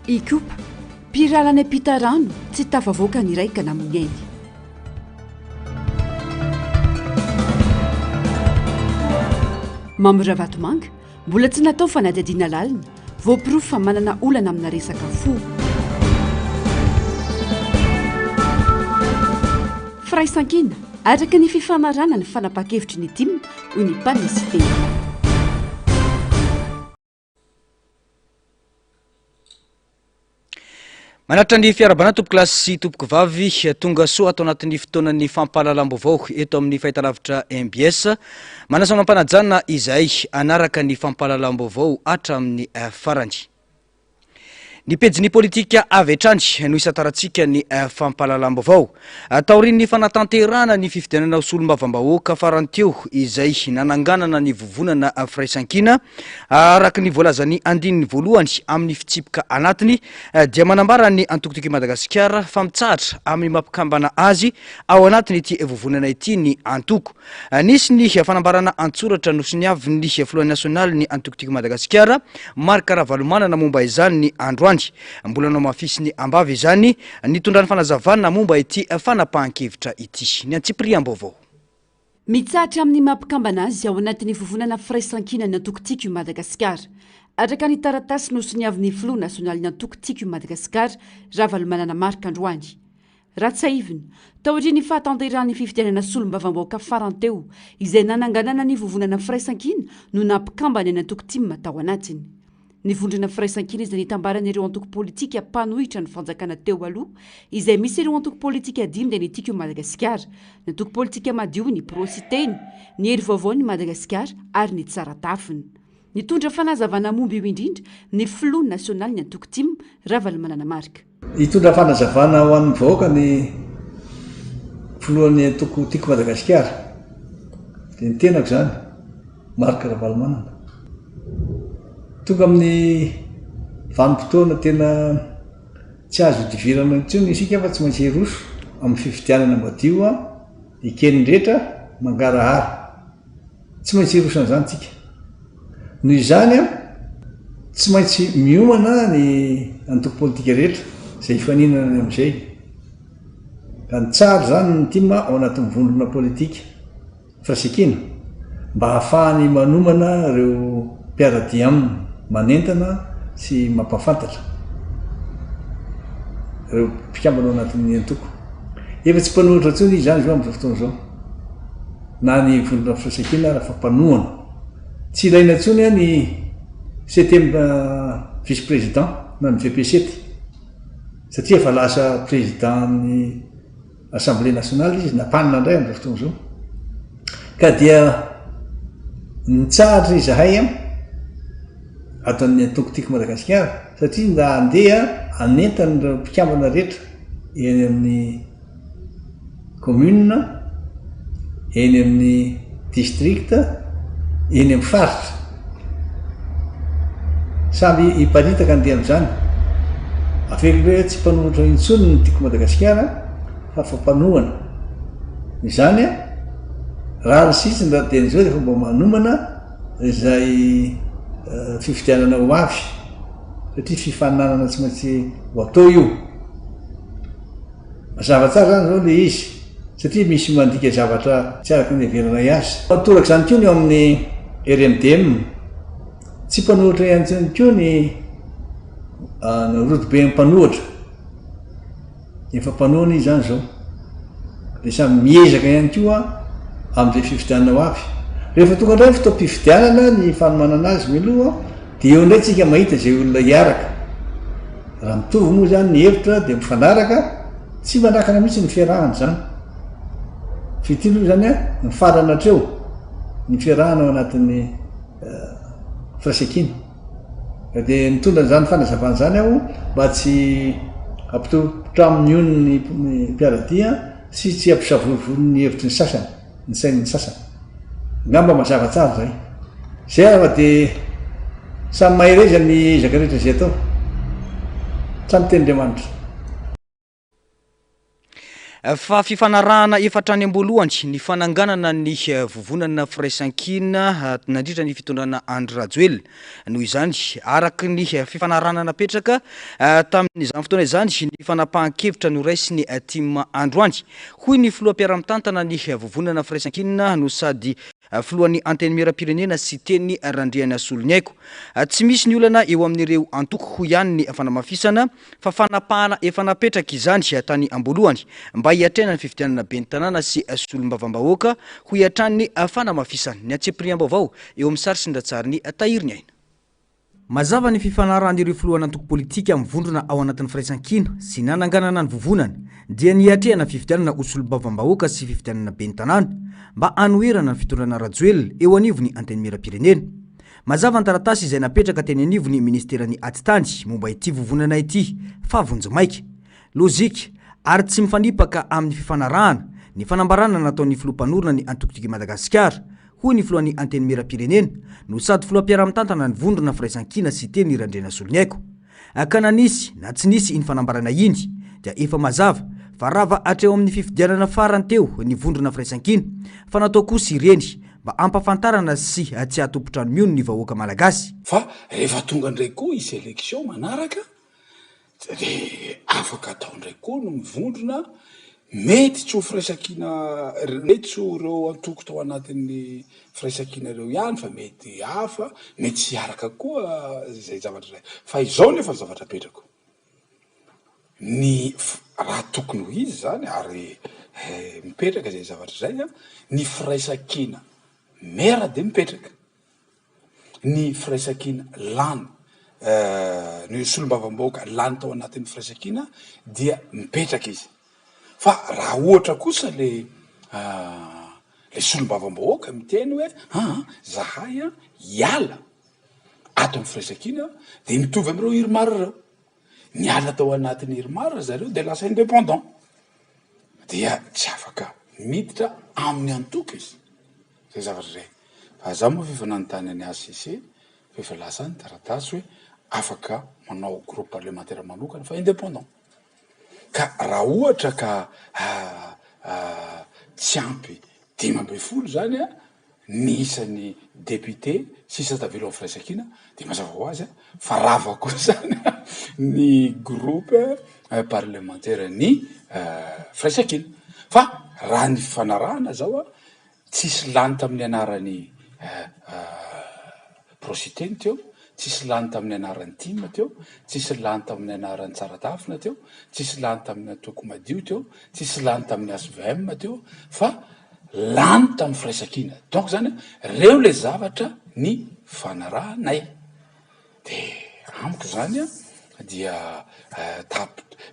Ikopa mpiralana ampitarano tsy tafavoaka ny raika namonyainy. Mamy Ravatomanga mbola tsy natao fanadihadiana lalina voapirofo fa manana olana amina resaka fo. Firaisan-kina araka ny fifanarana ny fanapa-kevitry ny tim hoy ny panisite. Manatra ny fiarabana tompo klasy sy tompoky vavy tonga soa atao anatin'ny fotoanan'ny fampahalalam-baovao eto amin'ny fahitalavitra MBS manasa mampanajana izay anaraka ny fampahalalam-baovao hatramin'ny farany. Ny pejin'ny politika avy hatrany no isataratsika ny fampahalalam-baovao. Taorian'ny fanatanterahana ny fifidianana solombavam-bahoaka faranteo izay nananganana ny vovonana firaisan-kina araka ny voalazany andininy voalohany amin'ny fitsipika anatiny dia manambara ny antokotoky Madagasikara fa mitsahatra amin'ny mampikambana azy ao anatiny ity vovonana ity ny antoko. Nisy ny fanambarana antsoratra nosoniavin'ny filohan'ny nasionaly ny antokotoky Madagasikara Marc Ravalomanana momba izany ny androany. Mbola nao mafisy ny ambavy izany nitondrany fanazavana momba ity fanapahan-kevitra ity ny antsipriam-baovao. Mitsahatra amin'ny mampikambana azy ao anatin'ny vovonana firaisan-kina ny antokotiky Madagasikara. Araka ny taratasy nosoniavin'ny filoha nasionaly ny antokotiky Madagasikara Ravalomanana Marc androany. Ratsaiviny taorian'ny fahatanterahany fifidianana solombavam-bahoaka faranteo izay nananganana ny vovonana firaisan-kina no nampikambany ny antokotima tao anatiny. Ny vondrona firaisan-kina izay nitambaran'ireo antoko politika mpanohitra ny fanjakana teo aloha izay misy ireo antoko politika dimy dia nitiko Madagasikara, ny antoko politika madio ny prositeny, ny hery vaovao ny Madagasikara ary ny tsaratafiny. Nitondra fanazavana momba io indrindra ny filoha nasionaly ny antoko tim Ravalomanana Marc. Hitondra fanazavana ho an'ny vahoaka ny filohan'ny antoko tiako Madagasikara. Dia ny tenako zany Marc Ravalomanana. Tonga amin'ny vanim-potoana tena tsy azo divirana intsony isika fa tsy maintsy hiroso amin'ny fifidianana madio ikeny rehetra mangarahara. Tsy maintsy hirosana zany tsika. Noho izany tsy maintsy miomana ny antoko politika rehetra izay hifaninana amin'izay. Ka ny tsara zany ny tima ao anatin'ny vondrona politika firaisan-kina mba ahafahany manomana ireo mpiaradia aminy manentana sy mampafantatra ireo mpikambana ao anatin'ny antoko. Efa tsy mpanohitra intsony izy zany zao amin'izao fotoana zao. Na ny vondrona firaisan-kina raha fa mpanohana. Tsy ilaina intsony ny septième vice-président na ny VP7 satria efa lasa présiden'ny Assemblée nationale izy napanina indray amin'izao fotoana zao. Ka dia nitsahatra izahay ataon'ny antokotiky Madagasikara satria nda andeha anentana ireo mpikambana rehetra eny amin'ny commune, eny amin'ny district, eny amin'ny faritra. Samby hiparitaka andeha amin'izany. Afeky hoe tsy mpanohitra intsony ny tiako Madagasikara fa fampanohana. Izany raha ny sisiny raha teny izao rehefa mba manomana izay fifidianana ho avy satria fifaninanana tsy maintsy ho atao io. Mazava tsara zany zao le izy satria misy mandika zavatra tsy araka ny heveranay azy. Toraka zany koa ny eo amin'ny RMDM tsy mpanohitra ihany zany koa ny rodobe mpanohitra. Efa mpanohana izy zany zao. Dia samy miezaka ihany koa amin'izay fifidianana ho avy. Rehefa tonga indray fotoam-pifidianana ny fanomanana azy miloha dia eo indray tsika mahita izay olona hiaraka. Raha mitovy moa zany ny hevitra dia mifanaraka tsy manakana mihitsy ny fiarahana zany. Fitilo zany ny farana hatreo ny fiarahana ao anatin'ny firaisan-kina. Dia nitondra zany fanazavana zany aho mba tsy ampitopotra amin'ny onony ny mpiaradia sy tsy ampisavorovony ny hevitry ny sasany, ny sain'ny sasany. Ngamba mazava tsara zay. Zay afa dia samy mahereza ny ezaka rehetra izay atao. Samy tenin'Andriamanitra. fa fifanarahana efatrany amboalohany ny fananganana ny vovonana firaisankina nandritra ny fitondrana Andry Rajoelina noho izany araky ny fifanarahana napetraka tamin'izany fotoana izany ny fanapahan-kevitra no raisiny Tima Androany hoy ny filoham-piara-mitantana ny vovonana firaisankina no sady filohan'ny anteny miram-pirenena sy teny Randriana Solonyaiko tsy misy ny olana eo amin'ireo antoko ho ihany ny fanamafisana fa fanapahana efa napetraka izany tany amboalohany mba hiatrena ny fifidianana ben'ny tanàna sy solombavam-bahoaka ho hiatrany fanamafisana ny atsepiriam-baovao eo amin'ny sary sy ndratsary ny tahiriny aina. Mazava ny fifanarahan'ireo filohana antoko politika mivondrona ao anatin'ny firaisankina sy nananganana ny vovonana dia niatrehana fifidianana ho solombavam-bahoaka sy fifidianana ben'ny tanàna mba anoherana ny fitondrana Rajoelina eo anivony anteny miram-pirenena. Mazava ny taratasy izay napetraka teny anivony ministerany atitany momba ity vovonana ity fa vonjomaika lozika ary tsy mifanipaka amin'ny fifanarahana ny fanambarana nataon'ny filompanorona ny antokotiki Madagasikara hoy ny filohan'ny anteny miram-pirenena no sady filoham-piara-mitantana ny vondrona firaisankina sy teny Randriana Solonyaiko ka na nisy na tsy nisy iny fanambarana iny dia efa mazava fa rava hatreo amin'ny fifidianana farany teo ny vondrona firaisankina fa natao kosa ireny mba ampafantarana sy tsy atompotrano miono ny vahoaka malagasy. Fa rehefa tonga ndray koa isy élection manaraka de afaka atao ndray koa no mivondrona mety tsy ho firaisankina mety tsy ho reo antoko tao anatin'ny firaisankina reo ihany fa mety hafa mety tsy araka koa zay zavatra zay fa izao nefa zavatra petrako ny raha tokony ho izy zany ary mipetraka zay zavatra zay ny firaisankina mera de mipetraka ny firaisankina lany ny solombavam-bahoaka lany tao anatin'ny firaisankina dia mipetraka izy fa raha ohatra kosa le solombavam-bahoaka miteny hoe zahay hiala ato amin'ny firaisankina de mitovy amin'ireo hiromaro reo niala tao anatin'ny hiromaro zareo de lasa indépendant dia tsy afaka miditra amin'ny antoko izy zay zavatra zay fa za moa fefa nanontany any ACC fefa lasa ny taratasy hoe afaka manao groupe parlementaire manokana fa indépendant ka raha ohatra ka tsy ampy 10 zany ny isan'ny député sisa tavelo amin'ny firaisankina de mazava ho azy fa rava koa zany ny groupe parlementaire ny firaisankina fa raha ny fanarahana zao tsisy lany tamin'ny anaran'ny prositeny teo tsisy lany tamin'ny anaran'ny Tima teo tsisy lany tamin'ny anaran'ny Tsaratafina teo tsisy lany tamin'ny Atoko Madio teo tsisy lany tamin'ny ASVM teo fa lany tamin'ny firaisankina donc zany reo le zavatra ny fanarahanay de amiko zany dia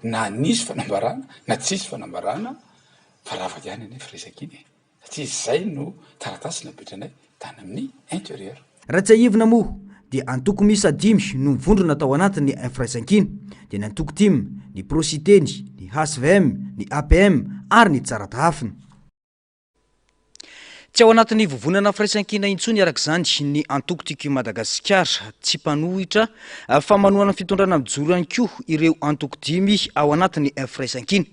na nisy fanambarana na tsisy fanambarana fa rava ihany any firaisankina satria zay no taratasy napetranay tany amin'ny intérieur. Raha tsy aivina moa dia antoko misy 5 no mivondrona tao anatin'ny firaisankina dia ny antoko Tima, ny prositeny, ny HSVM, ny APM ary ny Tsaratafina. Tsy ao anatin'ny vovonana firaisankina intsony arak'izany ny antoko tiky Madagasikara tsy mpanohitra fa manohana fitondrana mijoro ihany koa ireo antoko 5 ao anatin'ny firaisankina.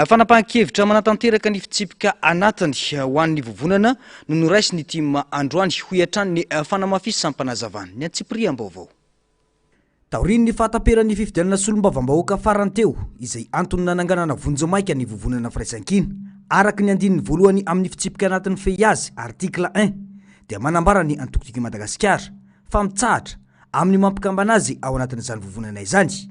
Fanapahan-kevitra manatanteraka ny fitsipika anatiny ho an'ny vovonana no noraisy ny Tima Androany ho hiatrany ny fanamafisy sampanazavana ny Antsipiriam-baovao. Taoriny ny fahataperan'ny fifidianana solombavam-bahoaka farany teo izay antony nananganana vonjomaika ny vovonana firaisankina araky ny andininy voalohany amin'ny fitsipika anatin'ny feuillage article 1 dia manambara ny antoko Madagasikara fa mitsahatra amin'ny mampikambana azy ao anatin'izany vovonana izany.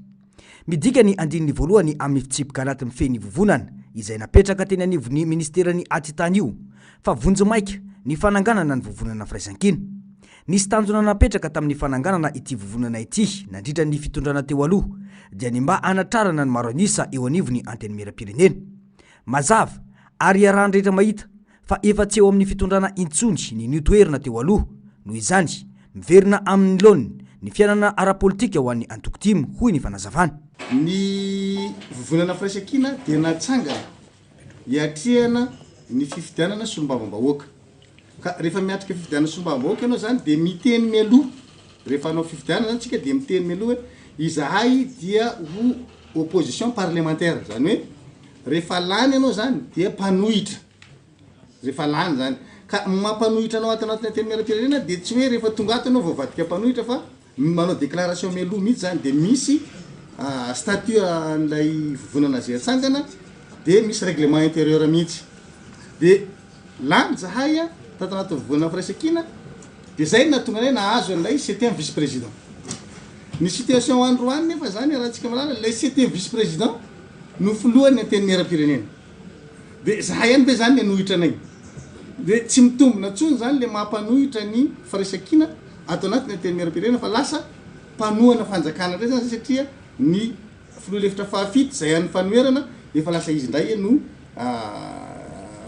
Midika ny andininy voalohany amin'ny fitsipika anatin'ny feny vovonana izay napetraka teny anivon'ny ministerany atitany io fa vonjomaika ny fananganana ny vovonana firaisankina. Nisy tanjona napetraka tamin'ny fananganana ity vovonana ity nandritra ny fitondrana teo aloha dia ny mba anatrarana ny maro anisa eo anivony anteny miram-pirenena. Mazava ary arahandrehetra mahita fa efa tsy eo amin'ny fitondrana intsony ny nitoerina teo aloha noho izany miverina amin'ny laony ny fiainana ara-politika ho an'ny antoko Tima hoy ny fanazavana. Ny vovonana firaisankina dia natsangana hiatrehana ny fifidianana solombavam-bahoaka ka rehefa miatrika fifidianana solombavam-bahoaka ianao zany dia miteny mialoha rehefa anao fifidianana zany tsika dia miteny mialoha hoe izahay dia ho opposition parlementaire zany hoe rehefa lany ianao zany dia mpanohitra rehefa lany zany ka mampanohitra anao anatin'ny teny miaram-pirenena de tsy hoe rehefa tonga ato anao voavadika mpanohitra fa manao déclaration mialoha mihitsy zany de misy statut an'ilay vovonana zay atsangana de misy règlement intérieur mihitsy de lany zahay tato anaty vovonana firaisan-kina de zay natonga anay nahazo an'ilay 7e vice président ny situation androany nefa zany rahantsika malala lay 7e vice président no filohany teny miaram-pirenena de zahay any be zany le nohitra anay de tsy mitombona tsony zany le mampanohitra ny firaisan-kina ato anaty teny miaram-pirenena fa lasa mpanohana fanjakana ndray zany satria ny filoha lefitra fahafito zay an'ny fanoherana efa lasa izy ndray no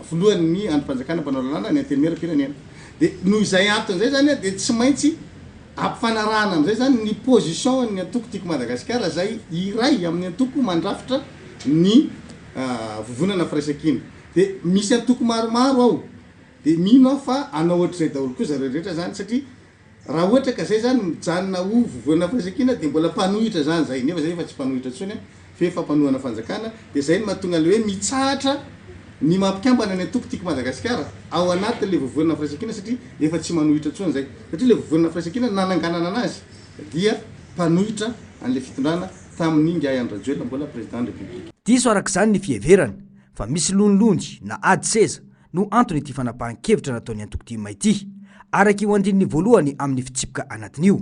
filohany ny androm-panjakana mpanao lalàna ny teny miaram-pirenena de noho izay anton'izay zany de tsy maintsy ampifanarahana am'izay zany ny position ny antoko tiako Madagasikara zay iray amin'ny antoko mandrafitra ny vovonana firaisan-kina de misy antoko maromaro ao de mino aho fa anao ohatr'izay daholo koa zareo rehetra zany satria raha ohatra ka zay zany mijanona ho vovonana firaisan-kina de mbola mpanohitra zany zay nefa zay efa tsy mpanohitra tsony fa efa mpanohana fanjakana de zay no mahatonga le hoe mitsahatra ny mampikambana ny antoko tiako Madagasikara ao anatin'le vovonana firaisan-kina satria efa tsy manohitra tsony zay satria le vovonana firaisan-kina nananganana anazy dia mpanohitra an'le fitondrana tamin'ny Ngiahy Andrajoelina mbola président de république. Diso arak'izany ny fiheverana fa misy lonilony na ady seza no antony ity fanapahan-kevitra nataony antoko ty maity araky io andininy voalohany amin'ny fitsipoka anatin'io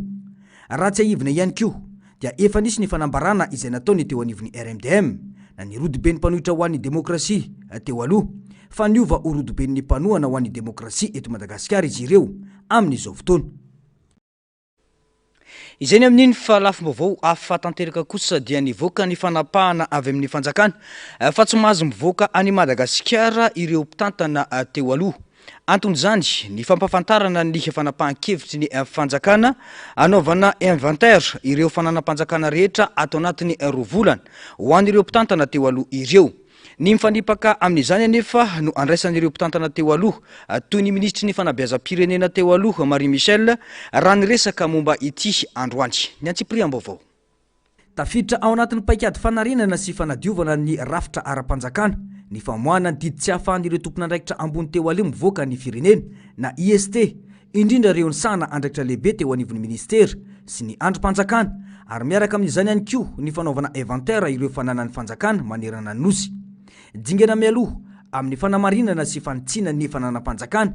raha tsy aivina ihany koa dia efa nisy ny fanambarana izay nataony teo anivon'ny RMDM na ny rodoben'ny mpanohitra ho an'ny demokrasia teo aloha fa niova ho rodoben'ny mpanohana ho an'ny demokrasia eto Madagasikara izy ireo amin'izao fotoana. Izay ny amin'iny fa lafim-baovao afatanteraka kosa dia nivoaka ny fanapahana avy amin'ny fanjakana fa tsy mahazo mivoaka any Madagasikara ireo mpitantana teo aloha. Antony zany ny fampafantarana ny fanapahan-kevitry ny fanjakana anaovana inventaire ireo fananam-panjakana rehetra ato anatin'ny rovolana ho an'ireo mpitantana teo aloha ireo. Ny mifanipaka amin'izany anefa no andraisan'ireo mpitantana teo aloha toy ny ministry ny fanabeazam-pirenena teo aloha Marie Michel raha niresaka momba ity androany. Ny Antsipriam-baovao. Tafiditra ao anatin'ny paikady fanarenana sy fanadiovana ny rafitra ara-panjakana ny famoahana ny didy tsy ahafahan'ireo tompon'andraikitra ambony teo aloha mivoaka ny firenena na IST indrindra ireo ny sana andraikitra lehibe teo anivon'ny ministera sy ny androm-panjakana ary miaraka amin'izany ihany koa ny fanaovana inventaire ireo fananan'ny fanjakana manerana ny nosy. Dingana mialoha amin'ny fanamarinana sy fanitsina ny fananam-panjakana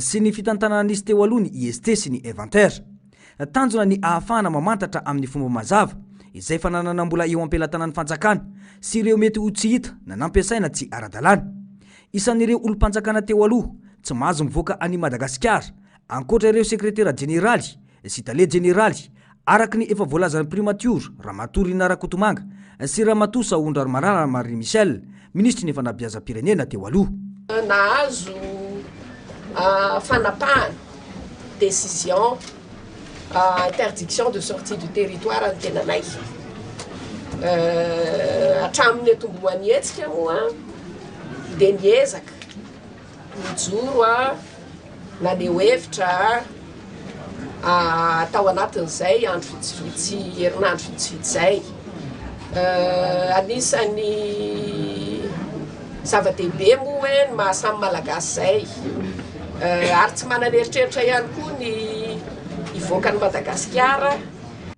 sy ny fitantanana nisy teo aloha ny IST sy ny inventaire. Tanjona ny ahafahana mamantatra amin'ny fomba mazava izay fananana mbola eo ampelantanan'ny fanjakana sy ireo mety ho tsy hita na nampiasaina tsy ara-dalàna. Isan'ireo olom-panjakana teo aloha tsy mahazo mivoaka any Madagasikara ankoatra ireo sekretera jeneraly sy tale jeneraly araky ny efa voalazan'ny primature Ramatory Narakotomanga sy Ramatoa Saondra Marara Marie Michel ministry ny fanabeazam-pirenena teo aloha. Nahazo fanapahana décision interdiction de sortie du territoire ny tenanay hatramin'ny atomboany hetsika moa de niezaka mijoro naneo hevitra atao anatin'izay andro vitsivitsy herinandro vitsivitsy zay anisan'ny zava-dehibe moa hoe ny mahasamy malagasy zay ary tsy manana eritreritra ihany koa ny ivoaka ny Madagasikara.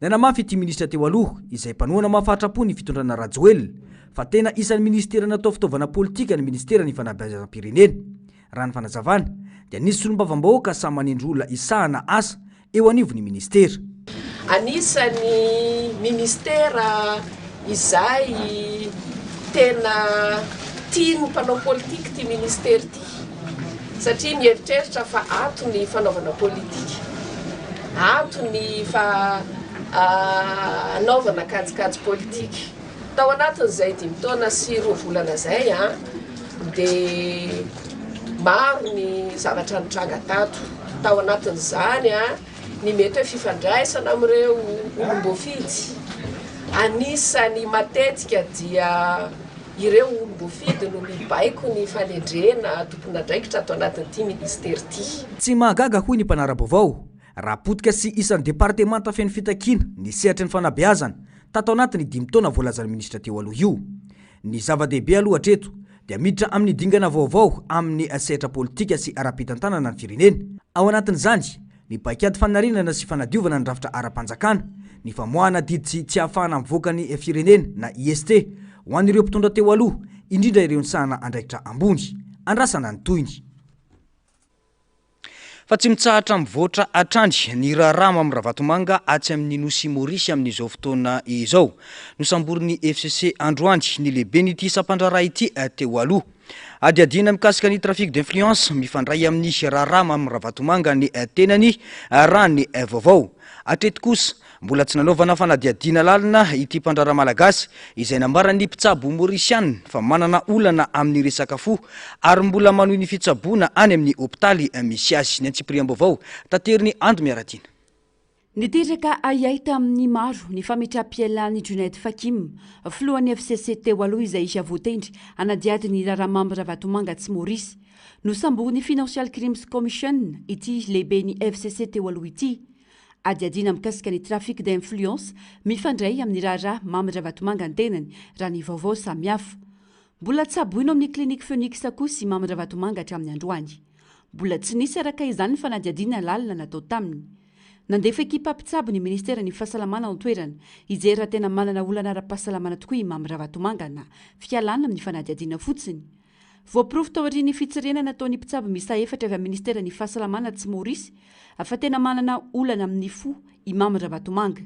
Nanamafy ity ministra teo aloha izay mpanohana mahafatrapo ny fitondrana Rajoelina fa tena isan'ny ministera natao fitaovana politika ny ministera ny fanabeazam-pirenena. Raha ny fanazavana dia nisy solombavam-bahoaka samy manindry olona isahana asa eo anivon'ny ministera. Anisan'ny ministera izay tena tiany mpanao politika ty ministera ty satria mieritreritra fa ato ny fanaovana politika, ato ny anaovana kajikajy politika. Tao anatin'izay 5 taona sy 2 volana zay de maro ny zavatra nitranga tato. Tao anatin'izany ny mety hoe fifandraisana amin'ireo olom-boafidy. Anisany matetika dia ireo olom-boafidy no mibaiko ny fanendrena tompon'andraikitra ato anatin'ity ministera ty. Tsy mahagaga hoy ny mpanara-baovao raha potika sy isan'ny departemanta feno fitakina ny sehatra ny fanabeazana tato anatiny 5 taona voalazan'ny ministra teo aloha io. Ny zava-dehibe aloha hatreto dia miditra amin'ny dingana vaovao amin'ny sehatra politika sy ara-pitantanana ny firenena. Ao anatin'izany ny paikady fanarinana sy fanadiovana ny rafitra ara-panjakana, ny famoahana diditsy tsy ahafahana mivoaka ny firenena na IST ho an'ireo mpitondra teo aloha, indrindra ireo nisahana andraikitra ambony. Andrasana ny toyny. Fa tsy mitsahatra mivoatra atrandry ny Rarama amin'ny Ravatomanga atsy amin'ny Nosy Maurice amin'izao fotoana izao. Nosamborin'ny FCC androany ny lehibe n'ity sampandrara ity teo aloha. Adiadina mikasika ny trafic d'influence mifandray amin'ny Rarama amin'ny Ravatomanga ny tenany raha ny vaovao. Atreto kosa mbola tsy nanaovana fanadiadina lalina ity mpandrara malagasy izay nambarany mpitsabo Mauriciana fa manana olana amin'ny resaka fo ary mbola manohy ny fitsaboana any amin'ny hopitaly misy azy. Ny Antsipriam-baovao tateriny Ando Miaradina. Niteraka ahiaita amin'ny maro ny fametraha-pialan'ny Junaid Fakim, filohan'ny FCC teo aloha izay isha voatendry anadiady ny Rarama amin'ny Ravatomanga tsy Maurice. Nosamborin'ny Financial Crimes Commission ity lehiben'ny FCC teo aloha ity. Adiadina mikasika ny trafic d'influence mifandray amin'ny Rarama amin'ny Ravatomanga ny tenany raha ny vaovao samihafa. Mbola tsaboina amin'ny clinique Phoenix kosa mamy Ravatomanga hatramin'ny androany. Mbola tsy nisy araka izany ny fanadiadiana lalina natao taminy. Nandefa ekipa mpitsabo ny ministera ny fahasalamana ao toerana ijery raha tena manana olana ara-pahasalamana tokoa i mamy Ravatomanga na fialana amin'ny fanadiadiana fotsiny. Voaporofo tao aorian'ny fitsirena nataon'ny mpitsabo misa efatra avy amin'ny ministera ny fahasalamana tsy Maurice afa tena manana olana amin'ny fo i mamy Ravatomanga.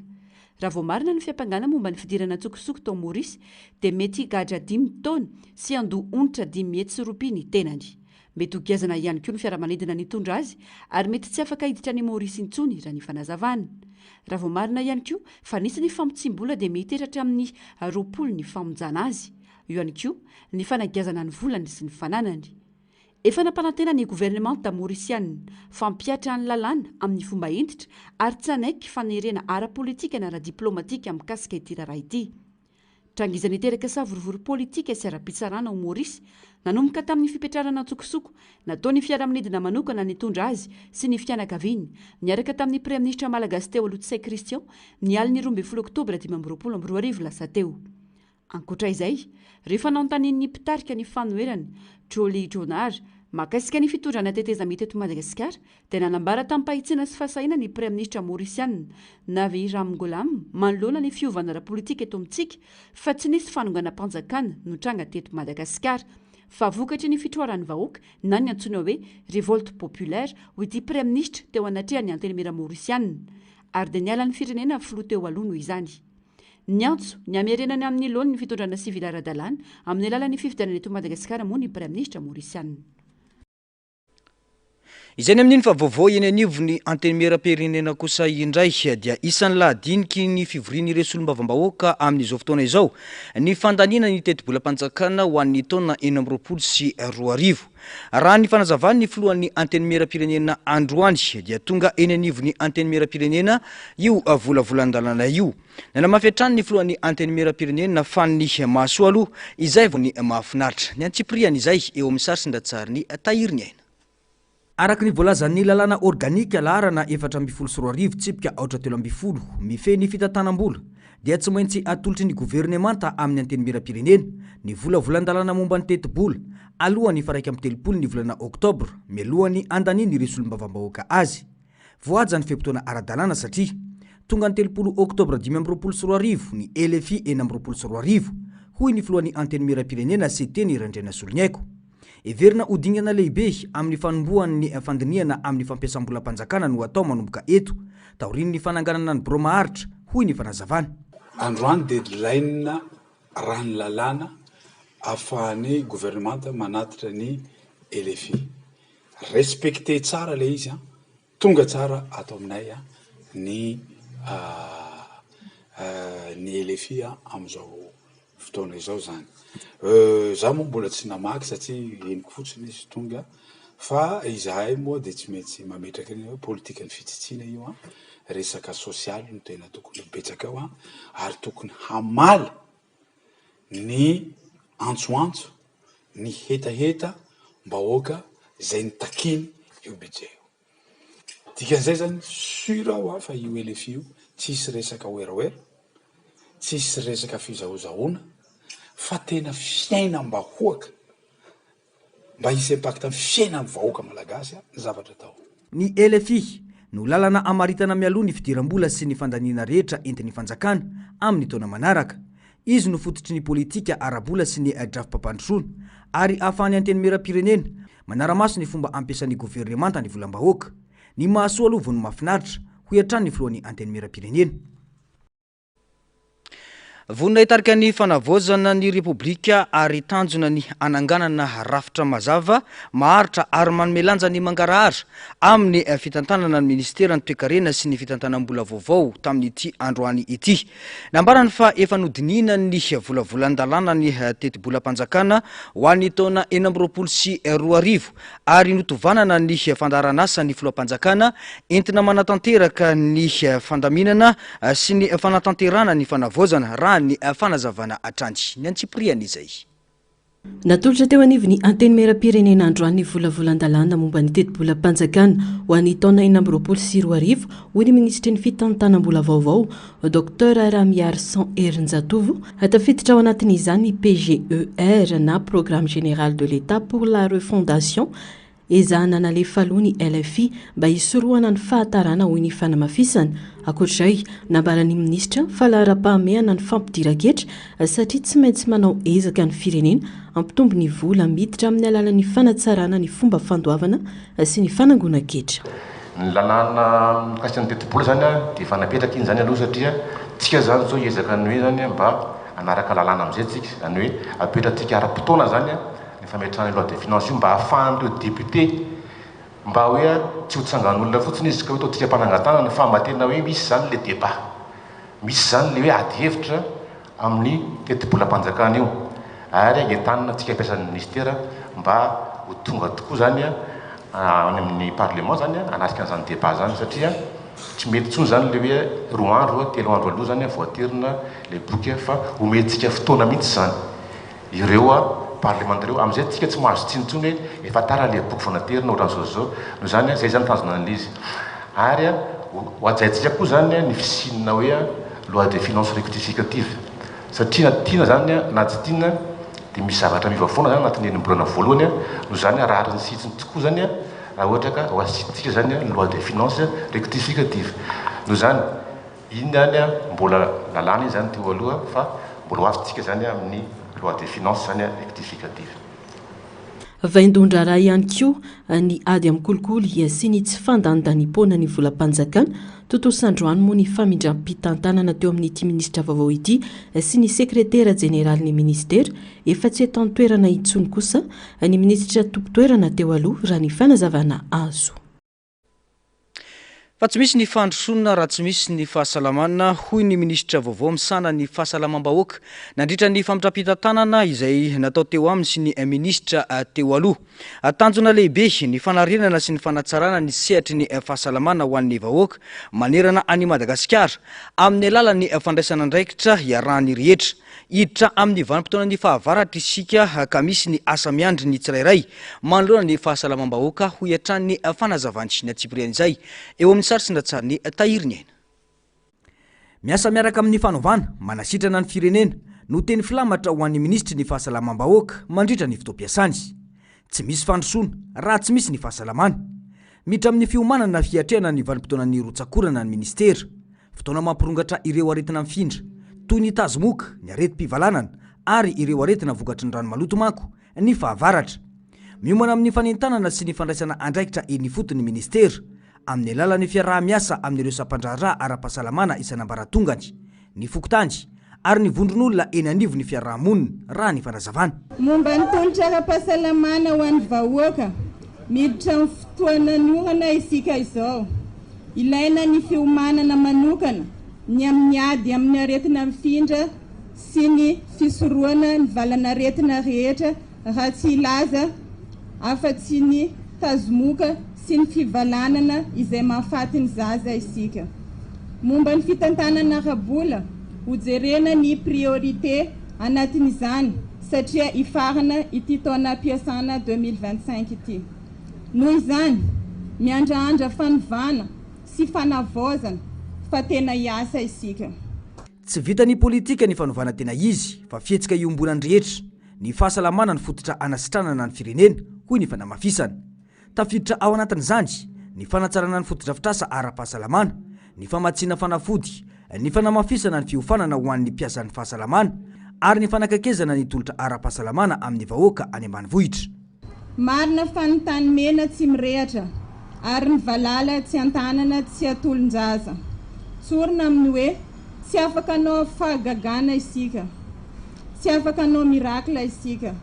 Raha vao marina ny fiampangana momba ny fidirana tsokosoko tao Maurice dia mety gadra 10 taona sy andoha onitra 10 ny tenany. Mety hogiazana ihany koa ny fiaramanidina nitondra azy ary mety tsy afaka hiditra ny Maurice intsony raha ny fanazavana. Raha vao marina ihany koa fa nisy ny famotsim-bola dia miteratra amin'ny 20 ny famonjana azy. Io ihany koa ny fanagiazana ny volany sy ny fananany. Efa nampanantena ny gouvernemanta Mauriciana fampiatra ny lalàna amin'ny fomba entitra ary tsanaiky fanerena ara-politika na ara-diplomatika mikasika ity raharaha ity. Trangizany teraka savorovory politika sy ara-pitsarana ao Maurice nanomboka tamin'ny fipetrarana an-tsokosoko nataon'ny fiaramanidina manokana nitondra azy sy ny fianakaviany niaraka tamin'ny pré-ministra malagasy teo Alotsay Christian ny aliny 12 oktobra 2022 lasa teo. Ankoatra izay, rehefa naontanin'ny mpitarika ny fanoherany Joly Jonar makasika ny fitondrana teteza mety eto Madagasikara dia nanambara tamin'ny-pahitsiana sy fahasahiana ny pré-ministra Mauriciana Navi Ramgoolam manoloana ny fiovana ara-politika eto amintsika fa tsy nisy fanonganam-panjakana notranga teto Madagasikara fa vokatry ny fitroaran'ny vahoaka na ny antsoina hoe révolte populaire ho ity pré-ministra teo anatrehany antenimera Mauriciana ary dia niala ny firenena filoha teo aloha noho izany. Ny antso ny amerenany amin'ny loany ny fitondrana sivila ara-dalàna amin'ny alalan'ny fifidianana eto Madagasikara moa ny pré-ministra Mauriciana. Izay amin'iny fa vaovao eny anivony antenimera-pirenena kosa indray dia isan'ny lahadiniky ny fivorian'ireo solombavam-bahoaka amin'izao fotoana izao ny fandaniana ny teti-bola-panjakana ho an'ny taona 20 sy 20. Raha ny fanazavany ny filohan'ny antenimera-pirenena androany dia tonga eny anivony antenimera-pirenena io volavolan-dalana io. Nanamafy hatrany ny filohan'ny antenimera-pirenena fa ny mahasoa aloha izay vao ny mahafinaritra. Ny Antsipriana izay eo amin'ny sarsin-datsary ny tahiriny aina. Araka ny voalazan'ny lalàna organika laharana 412 tsipika 812 mifehy fitantanam-bola dia tsy maintsy atolotry ny gouvernemanta amin'ny antenimera-pirenena ny volavolan-dalàna momba ny teti-bola alohan'ny faraika amin'ny 30 ny volana oktobra mialohan'ny andaniany ireo solombavam-bahoaka azy. Voaja ny feam-potoana ara-dalàna satria tonga ny 30 oktobra 2022 ny LFI 2022 hoy ny filohan'ny antenimera-pirenena seteny Randriana Solonyaiko. Everina odingana lehibe amin'ny fanombohan'ny fandiniana amin'ny fampiasam-bola-panjakana no atao manomboka eto taorian'ny fananganana ny boromaharitra hoy ny fanazavana. Androany deadline raha ny lalàna ahafahan'ny gouvernemanta manatitra ny LFI. Respecté tsara le izy tonga tsara atao aminay ny LFI amin'izao fotoana izao zany. Za moa mbola tsy namaky satria henoko fotsiny izy tonga fa izahay moa dia tsy maintsy mametraka ny politika ny fitsitsina io resaka sosialy no tena tokony betsaka ao ary tokony hamaly ny antsoantso ny hetaheta mbahoaka izay nitakiny io budget io. Dikan'izay zany sura ao fa io LFI io tsisy resaka oeraoera, tsisy resaka fizahozahoana fa tena fiainam-bahoaka mba hisy impact amin'ny fiainan'ny vahoaka malagasy zavatra atao. Ny LFI no lalana amaritana mialoha ny fidiram-bola sy ny fandaniana rehetra entin'ny fanjakana amin'ny taona manaraka. Izy no fototry ny politika ara-bola sy ny drafim-pampandrosoana ary ahafahany anteny miram-pirenena manara-maso ny fomba ampiasan'ny governemanta ny volam-bahoaka. Ny mahasoa aloha vao ny mahafinaritra ho hiatrany ny filohan'ny anteny miram-pirenena. Vonina hitarika ny fanavozana ny Repoblika ary tanjona ny ananganana rafitra mazava maharitra ary manome lanja ny mangarahara amin'ny fitantanana ny ministera ny toe-karena sy ny fitantanam-bola vaovao tamin'ity androany ity. Nambarany fa efa nodinina ny volavolan-dalàna ny teti-bolam-panjakana ho an'ny taona 2024 sy 2025 ary notovanana ny fandaharan'asa ny filoham-panjakana entina manatanteraka ny fandaminana sy ny fanatanterana ny fanavozana raha ny fanazavana atrandy ny antsipriana izay. Natolotra teo anivy ny anteny miram-pirenena androany ny volavolan-dalàna momba ny teti-bolam-panjakana ho an'ny taona 2024 sy 2025 hoy ny ministry ny fitantanam-bola vaovao Dr Ramiarsan Erinjatovo tafiditra ao anatin'izany PGER na Programme Général de l'État pour la Refondation ezahana nalefa aloha ny LFI mba hisorohana ny fahatarana hoy ny fanamafisana. Akoatr'izay nambarany ministra fa lahara-pahamehana ny fampidiraketra satria tsy maintsy manao ezaka ny firenena ampitombo ny vola miditra amin'ny alalan'ny fanatsarana ny fomba fandoavana sy ny fanangonan-ketra. Ny lalàna mikasika ny teti-bola zany dia efa napetraka iny zany aloha satria tsika zany zao ezaka ny hoe zany mba anaraka lalàna amin'izay tsika zany hoe apetratsika ara-potoana zany ny fametrahana ny loi de finance io mba ahafahan'ireo député mba hoe tsy ho tsangan'olona fotsiny izy ka hoe taontsika mpanangantanana fa mba tena hoe misy zany le débat, misy zany le hoe ady hevitra amin'ny teti-bolam-panjakana io ary entanina antsika ampiasan'ny ministera mba ho tonga tokoa zany amin'ny parlement zany anasika an'izany débat zany satria tsy mety tsony zany le hoe 2 andro 3 andro aloha zany voaterina le boky fa omentsika fotoana mihitsy zany ireo parlementaire amin'izay tsika tsy mahazo tsinitsony hoe efa tara le boky vonaterina ohatran'izao zao no zany zay zany tanjona an'izy ary ho ajaintsika koa zany ny fisinina hoe loi de finance rectificative satria tiana zany na tsy tiana dia misy zavatra miva foana zany anatin'ny enim-bolana voalohany no zany rahariny sitsiny tokoa zany raha ohatra ka ho asiantsika zany loi de finance rectificative no zany iny zany mbola lalàna zany teo aloha fa mbola ho avytsika zany amin'ny loi de finance zany rectificative. Vaindondra raha ihany koa ny ady amin'ny kolikoly sy ny tsy fandanidanimpona ny volam-panjakana totosandroany moa ny famindram-pitantanana teo amin'ity ministra vaovao ity sy ny sekretera jeneraly ny ministera efa tsy eto an-toerana intsony kosa ny ministra tompo-toerana teo aloha raha ny fanazavana azo. Fa tsy misy ny fandrosoana raha tsy misy ny fahasalamana hoy ny ministra vaovao misana ny fahasalamam-bahoaka nandritra ny famitram-pitantanana izay natao teo aminy sy ny ministra teo aloha. Tanjona lehibe ny fanarenana sy ny fanatsarana ny sehatry ny fahasalamana ho an'ny vahoaka manerana any Madagasikara amin'ny alalan'ny fandraisana andraikitra iarahany rehetra. Hiditra amin'ny vanim-potoana ny fahavaratra isika ka misy ny asa miandry ny tsirairay manoloana ny fahasalamam-bahoaka ho hiatran'ny fanazavany ny atsipriana izay eo amin'ny sary sy ndatsariny tahiriny aina. Miasa miaraka amin'ny fanaovana manasitrana ny firenena no teny filamatra ho an'ny ministry ny fahasalamam-bahoaka mandritra ny fotoam-piasany. Tsy misy fandrosoana raha tsy misy ny fahasalamana. Miditra amin'ny fiomanana fiatrehana ny vanim-potoana ny rotsakorana ny ministera, fotoana mampirongatra ireo aretina mifindra toy ny tazomoka, ny areti-pivalanana ary ireo aretina vokatry ny rano maloto manko ny fahavaratra. Miomana amin'ny fanentanana sy ny fandraisana andraikitra eny fotony ministera amin'ny alalan'ny fiaraha-miasa amin'ireo sampandraharaha ara-pahasalamana isan'ambaratongany, ny fokontany ary ny vondron'olona eny anivo ny fiaraha-monina raha ny fanazavana. Momba ny tolotra ara-pahasalamana ho an'ny vahoaka miditra amin'ny fotoana ny orana isika izao. Ilaina ny fiomanana manokana ny amin'ny ady amin'ny aretina mifindra sy ny fisorohana ny valana aretina rehetra raha tsy ilaza afa-tsy ny tazomoka sy ny fivalanana izay mahafaty ny zaza isika. Momba ny fitantanana ara-bola ho jerena ny priorité anatin'izany satria ifarana ity taona ampiasana 2025 ity. Noho izany miandraandra fanovana sy fanavozana fa tena hiasa isika. tsy vitany politika ny fanovana tena izy fa fietsika iombonany rehetra ny fahasalamana ny fototra anasitranana ny firenena hoy ny fanamafisana tafiditra ao anatin'izany ny fanatsarana ny fotodrafitrasa ara-pahasalamana ny famatsiana fanafody ny fanamafisana ny fiofanana ho an'ny mpiasan'ny fahasalamana ary ny fanakakezana ny tolotra ara-pahasalamana amin'ny vahoaka any ambanivohitra. Marina fanontany mena tsy mirehatra ary ny valala tsy antanana tsy atolonjaza. Tsorina amin'ny hoe tsy afaka anao fahagagana isika, tsy afaka anao mirakla isika,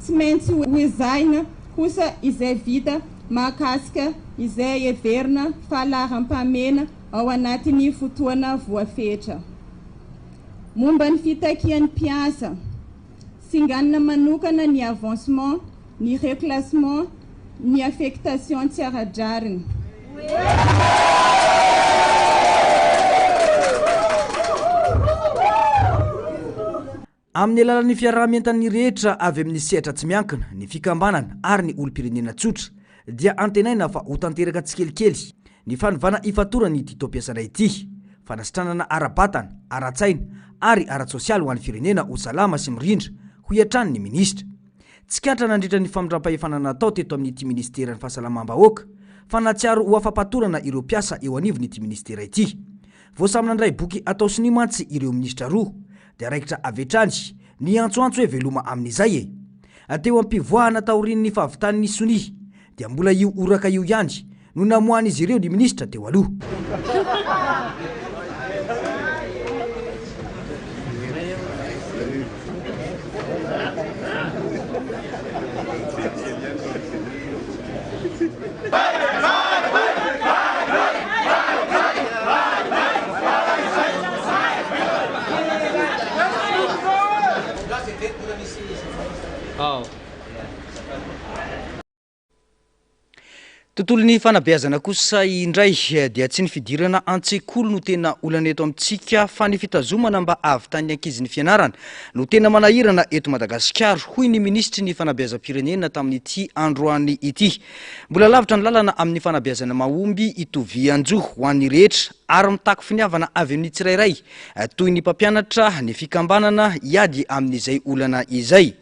tsy maintsy hoezaina kosa izay vita mahakasika izay heverina fahalaham-pamena ao anatin'ny fotoana voafetra. Momba ny fitakian'ny mpiasa, singanina manokana ny avancement, ny reclassement, ny affectation tsy ara-drariny. Amin'ny alalan'ny fiaraha-mientan'ny rehetra avy amin'ny sehatra tsy miankina, ny fikambanana ary ny olom-pirenena tsotra dia antenaina fa ho tanteraka tsikelikely ny fanovana ifatorany ity tom-piasana ity, fanasitranana ara-batana, ara-tsaina ary ara-tsosialy ho an'ny firenena ho salama sy mirindra ho iatrany ny ministra. Tsikatra nandritra ny famindram-pahefanana natao teto amin'ity ministeran'ny fahasalamam-bahoaka fa natsiaro ho afampatorana ireo mpiasa eo anivon'ity ministera ity. Voasamina andray boky atao sinimantsy ireo ministra roa dia raikitra avetrany ny antsoantso hoe veloma amin'izay e. Teo ampivoahana taorian'ny fahavitan'ny soni dia mbola io oraka io ihany no namohan'izy ireo ny ministra teo aloha. Tontolon'ny fanabeazana kosa indray dia tsy ny fidirana an-tsekoly no tena olana eto amintsika fa ny fitazomana mba ahavitany ankizy ny fianarana no tena manahirana eto Madagasikara hoy ny ministry ny fanabeazam-pirenena tamin'ity androany ity. Mbola lavitra ny lalana amin'ny fanabeazana mahomby itovianjoho ho an'ny rehetra ary mitako finiavana avy amin'ny tsirairay toy ny mpampianatra, ny fikambanana iady amin'izay olana izay.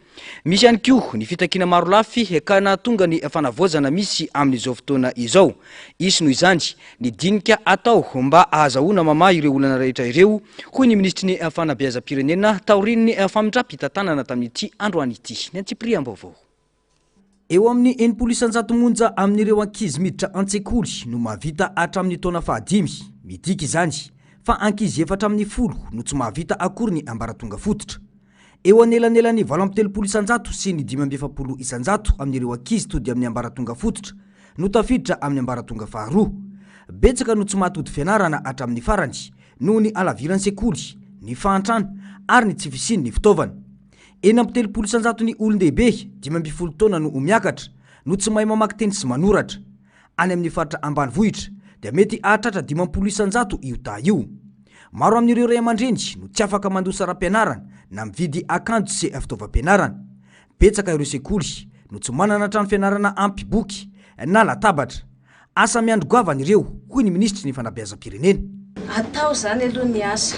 Misy ihany koa ny fitakiana maro lafy ka nahatonga ny fanavoazana misy amin'izao fotoana izao. Isy noho izany ny dinika atao mba ahazahoana mamaha ireo olana rehetra ireo hoy ny ministry ny fanabeazam-pirenena taorian'ny famindrapi-tantanana tamin'ity androany ity. Ny Antsipriam-baovao. Eo amin'ny 900 monja amin'ireo ankizy miditra an-tsekoly no mahavita hatramin'ny taona 5 midika izany fa ankizy 410 no tsy mahavita akory ny ambaratonga fototra. Eo anelanelany 870 isanjato sy ny 570 isanjato amin'ireo ankizy tody amin'ny ambaratonga fototra no tafiditra amin'ny ambaratonga faharoa. Betsaka no tsy mahatody fianarana hatramin'ny farany noho ny alaviran'ny sekoly, ny fahantrana ary ny tsy fisiany ny fitaovana. 70 isanjato ny olon-dehibe 12 taona no miakatra no tsy mahay mamaky teny sy manoratra. Any amin'ny faritra ambanivohitra dia mety ahatratra 50 isanjato io ta io. Maro amin'ireo ray aman-dreny no tsy afaka mandosa raha-pianarana na mividy akanjo sy fitaovam-pianarana. Betsaka ireo sekoly no tsy manana trano fianarana ampy boky na latabatra. Asa miandry goavana ireo hoy ny ministry ny fanabeazam-pirenena. Atao zany aloha ny asa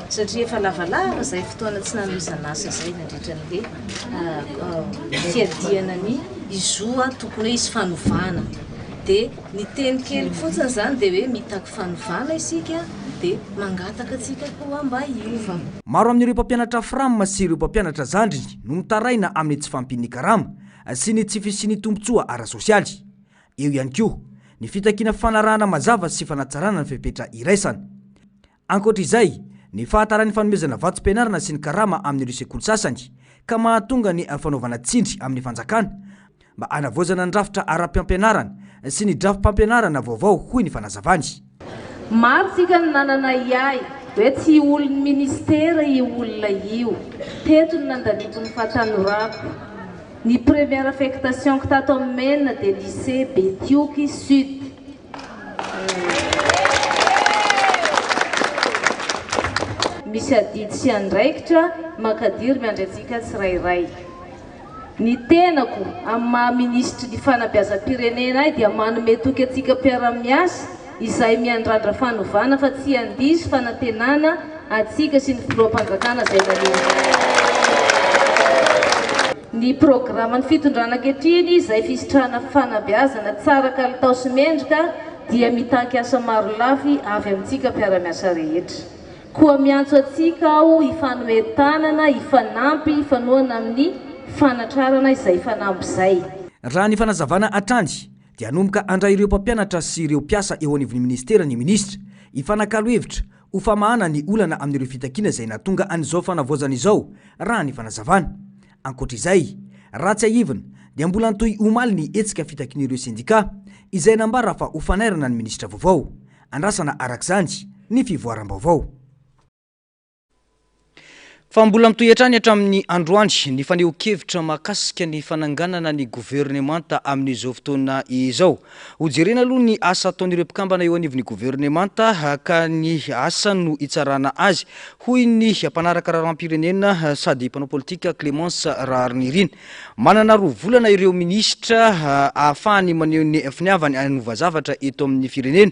satria efa lavalava zay fotoana tsy nanomezana asa zay nandritran'le fiadiana ny izoa tokony hoe isy fanovana. Dia ny teny kely fotsiny zany dia hoe mitaky fanovana isika dia mangataka atsika koa mba hiova. Maro amin'ireo mpampianatra frama sy ireo mpampianatra zandriny no mitaraina amin'ny tsy fampin'ny karama sy ny tsy fisiany tombotsoa ara-sosialy. Eo ihany koa ny fitakiana fanarahana mazava sy fanatsarana ny fepetra iraisana. Ankoatra izay, ny fahatarany fanomezana vatsim-pianarana sy ny karama amin'ireo sekoly sasany ka mahatonga ny fanaovana tsindry amin'ny fanjakana mba anavoazana ny rafitra ara-pampianarana sy ny drafim-pampianarana vaovao hoy ny fanazavany. Maro tsika ny nanana iay hoe tsy olon'ny ministera io olona io teto ny nandaliko ny fahatanorako ny première affectation ko tato amin'ny Menina dia lycée Betioky Sud. Misy adidy sy andraikitra makadiry miandry antsika tsirairay. Ny tenako amin'ny maha-ministry ny fanabeazam-pirenena dia manome toky antsika mpiara-miasa izay miandrandra fanovana fa tsy andiso fanantenana atsika sy ny filoam-panjakana zay ny programany fitondrana ankehitriny izay fisitrahana fanabeazana tsara kalitao sy mendrika dia mitanky asa maro lafy avy amintsika mpiara-miasa rehetra koa miantso atsika ao ifanometanana ifanampy ifanoana amin'ny fanatrarana izay fanampy izay raha ny fanazavana atrandy dia anomboka andray ireo mpampianatra sy ireo mpiasa eo anivon'ny ministera ny ministra ifanakalo hevitra ho famahana ny olana amin'ireo fitakiana izay natonga an'izao fanavoazana izao raha ny fanazavana ankoatr'izay raha tsy aivina dia mbola antoy omaly ny etsika fitakian'ireo sindika izay nambara fa ho fanairana ny ministra vaovao andrasana arak'izany ny fivoaram-baovao fa mbola mitoy-hatrany hatramin'ny androany ny faneo-kevitra mahakasika ny fananganana ny gouvernemanta amin'izao fotoana izao hojerena aloha ny asa ataon'ireo mpikambana eo anivon'ny gouvernemanta ka ny asa no hitsarana azy hoy ny mpanaraka raharam-pirenena sady mpanao politika Clémence Raharnirina manana roa volana ireo ministra ahafahany maneho ny finiavany anova zavatra eto amin'ny firenena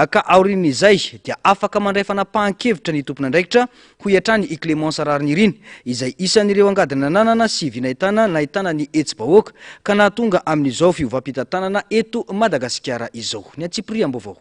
ka aorin'izay dia afaka mandray fanapahan-kevitra ny tompon'andraikitra hoy hatrany i Clémence Raharnirina izay isan'ireo angadina nanana sy vinahitana nahitana ny etsy-bahoaka ka nahatonga amin'izao fiovam-pitantanana eto Madagasikara izao ny Atsipriam-baovao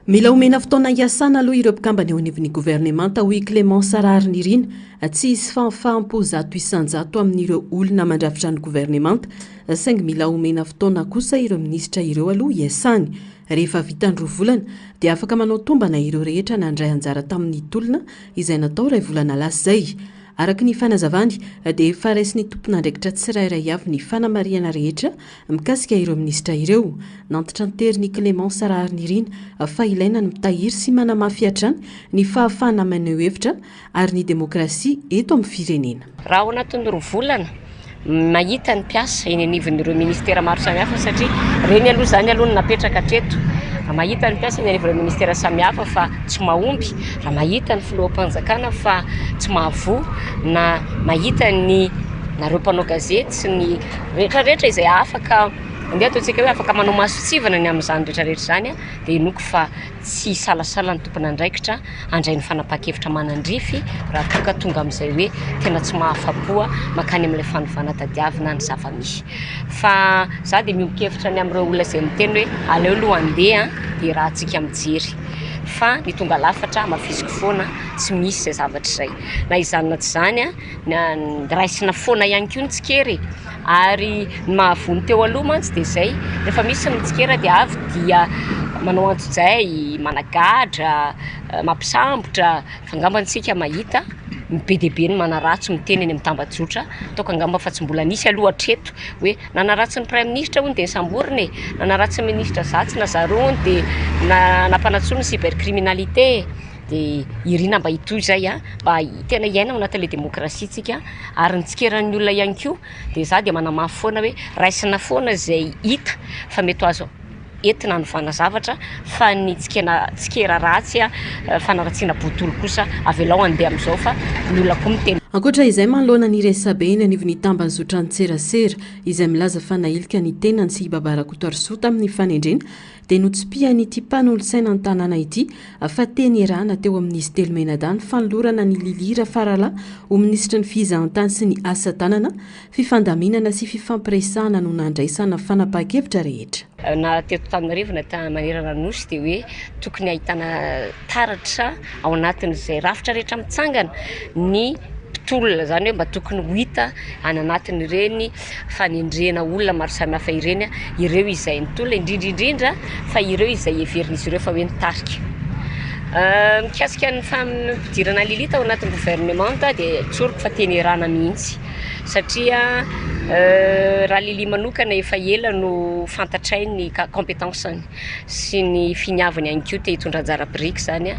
mila omena fotoana hiasana aloha ireo mpikambana eo anivon'ny gouvernemanta hoy Clémence Raharnirina tsy hisy fanfampo zato isan-jato amin'ireo olona mandrafitra ny gouvernemanta saingy mila omena fotoana kosa ireo ministra ireo aloha hiasany rehefa vita ny roa volana dia afaka manao tombana ireo rehetra nandray anjara tamin'ny tolona izay natao ray volana lasa zay araka ny fanazavany dia efa raisiny tompon'andraikitra tsirairay avy ny fanamariana rehetra mikasika ireo ministra ireo nantitra ny teriny Clémence Raharnirina fa ilaina ny mitahiry sy manamafy hatrany ny fahafahana maneho hevitra ary ny demokrasia eto amin'ny firenena raha ao anatin'ny roa volana mahita ny mpiasa eny anivon'ireo ministera maro samihafa satria reny aloha zany aloha napetraka hatreto mahita ny mpiasa eny anivon'ireo ministera samihafa fa tsy mahomby raha mahita ny filoham-panjakana fa tsy mahavoa na mahita ny nareo mpanao gazety sy ny rehetrarehetra izay afaka andeha ataontsika hoe afaka manao masotsivana ny amin'izany rehetrarehetra zany dia inoko fa tsy salasala ny tompon'andraikitra andray ny fanapahan-kevitra manandrify raha toka tonga amin'izay hoe tena tsy mahafapoa makany amin'ilay fanovana tadiavina ny zava-misy fa za dia miobo-kevitra ny amin'ireo olona izay miteny hoe aleo aloha andeha dia raha antsika mijery fa ny tonga lafatra mafisiko foana tsy misy izay zavatra izay na izany na tsy zany raisina foana ihany koa ny tsikery ary ny mahavony teo aloha mantsy dia izay rehefa misy ny tsikera dia avy dia manao antso-jay managadra mampisambotra fangambantsika mahita be deabe ny manaratsy miteny eny amin'ny tambajotra ataoko angamba fa tsy mbola nisy aloha hatreto hoe nanaratsy ny prime ministre hono dia nysamboriny nanaratsy ny ministre zatsy na zarony dia nampanatsoa ny cybercriminalité dia irina mba hitoy zay mba tena iaina anatin'ilay demokrasia tsika ary nitsikeran'ny olona ihany koa dia za dia manamafy foana hoe raisina foana izay hita fa mety azo entina anovana zavatra fa ny tsikera ratsy fanaratsiana botolo kosa avelao andeha amin'izao fa ny olona koa miteny ankoatra izay manoloana ny resabe eny anivon'ny tambany zotra ny tserasera izay milaza fa nahilika ny tenany sy babarakotarisota amin'ny fanendrena dia notsipihany ity mpanolosaina ny tanàna ity fa teny erahana teo amin'izy telo menadany fanolorana ny lilira farala ho minisitra ny fizahantany sy ny asa tanana fifandaminana sy fifampiresahana no nandraisana fanapahan-kevitra rehetra na teto Antananarivo na manerana nosy dia hoe tokony ahitana taratra ao anatin'izay rafitra rehetra mitsangana ny mpitolona zany hoe mba tokony ho hita any anatin'ireny fanendrena olona maro samihafa ireny ireo izay nitolona indrindraindrindra fa ireo izay heverin'izy ireo fa hoe nitarika mikasika ny fampidirana lilita ao anatin'ny gouvernemanta dia tsoriko fa teny erana mihitsy satria raha lili manokana efa ela no fantatrainy compétenceny sy ny finiavany ihany koa te hitondra anjara biriky zany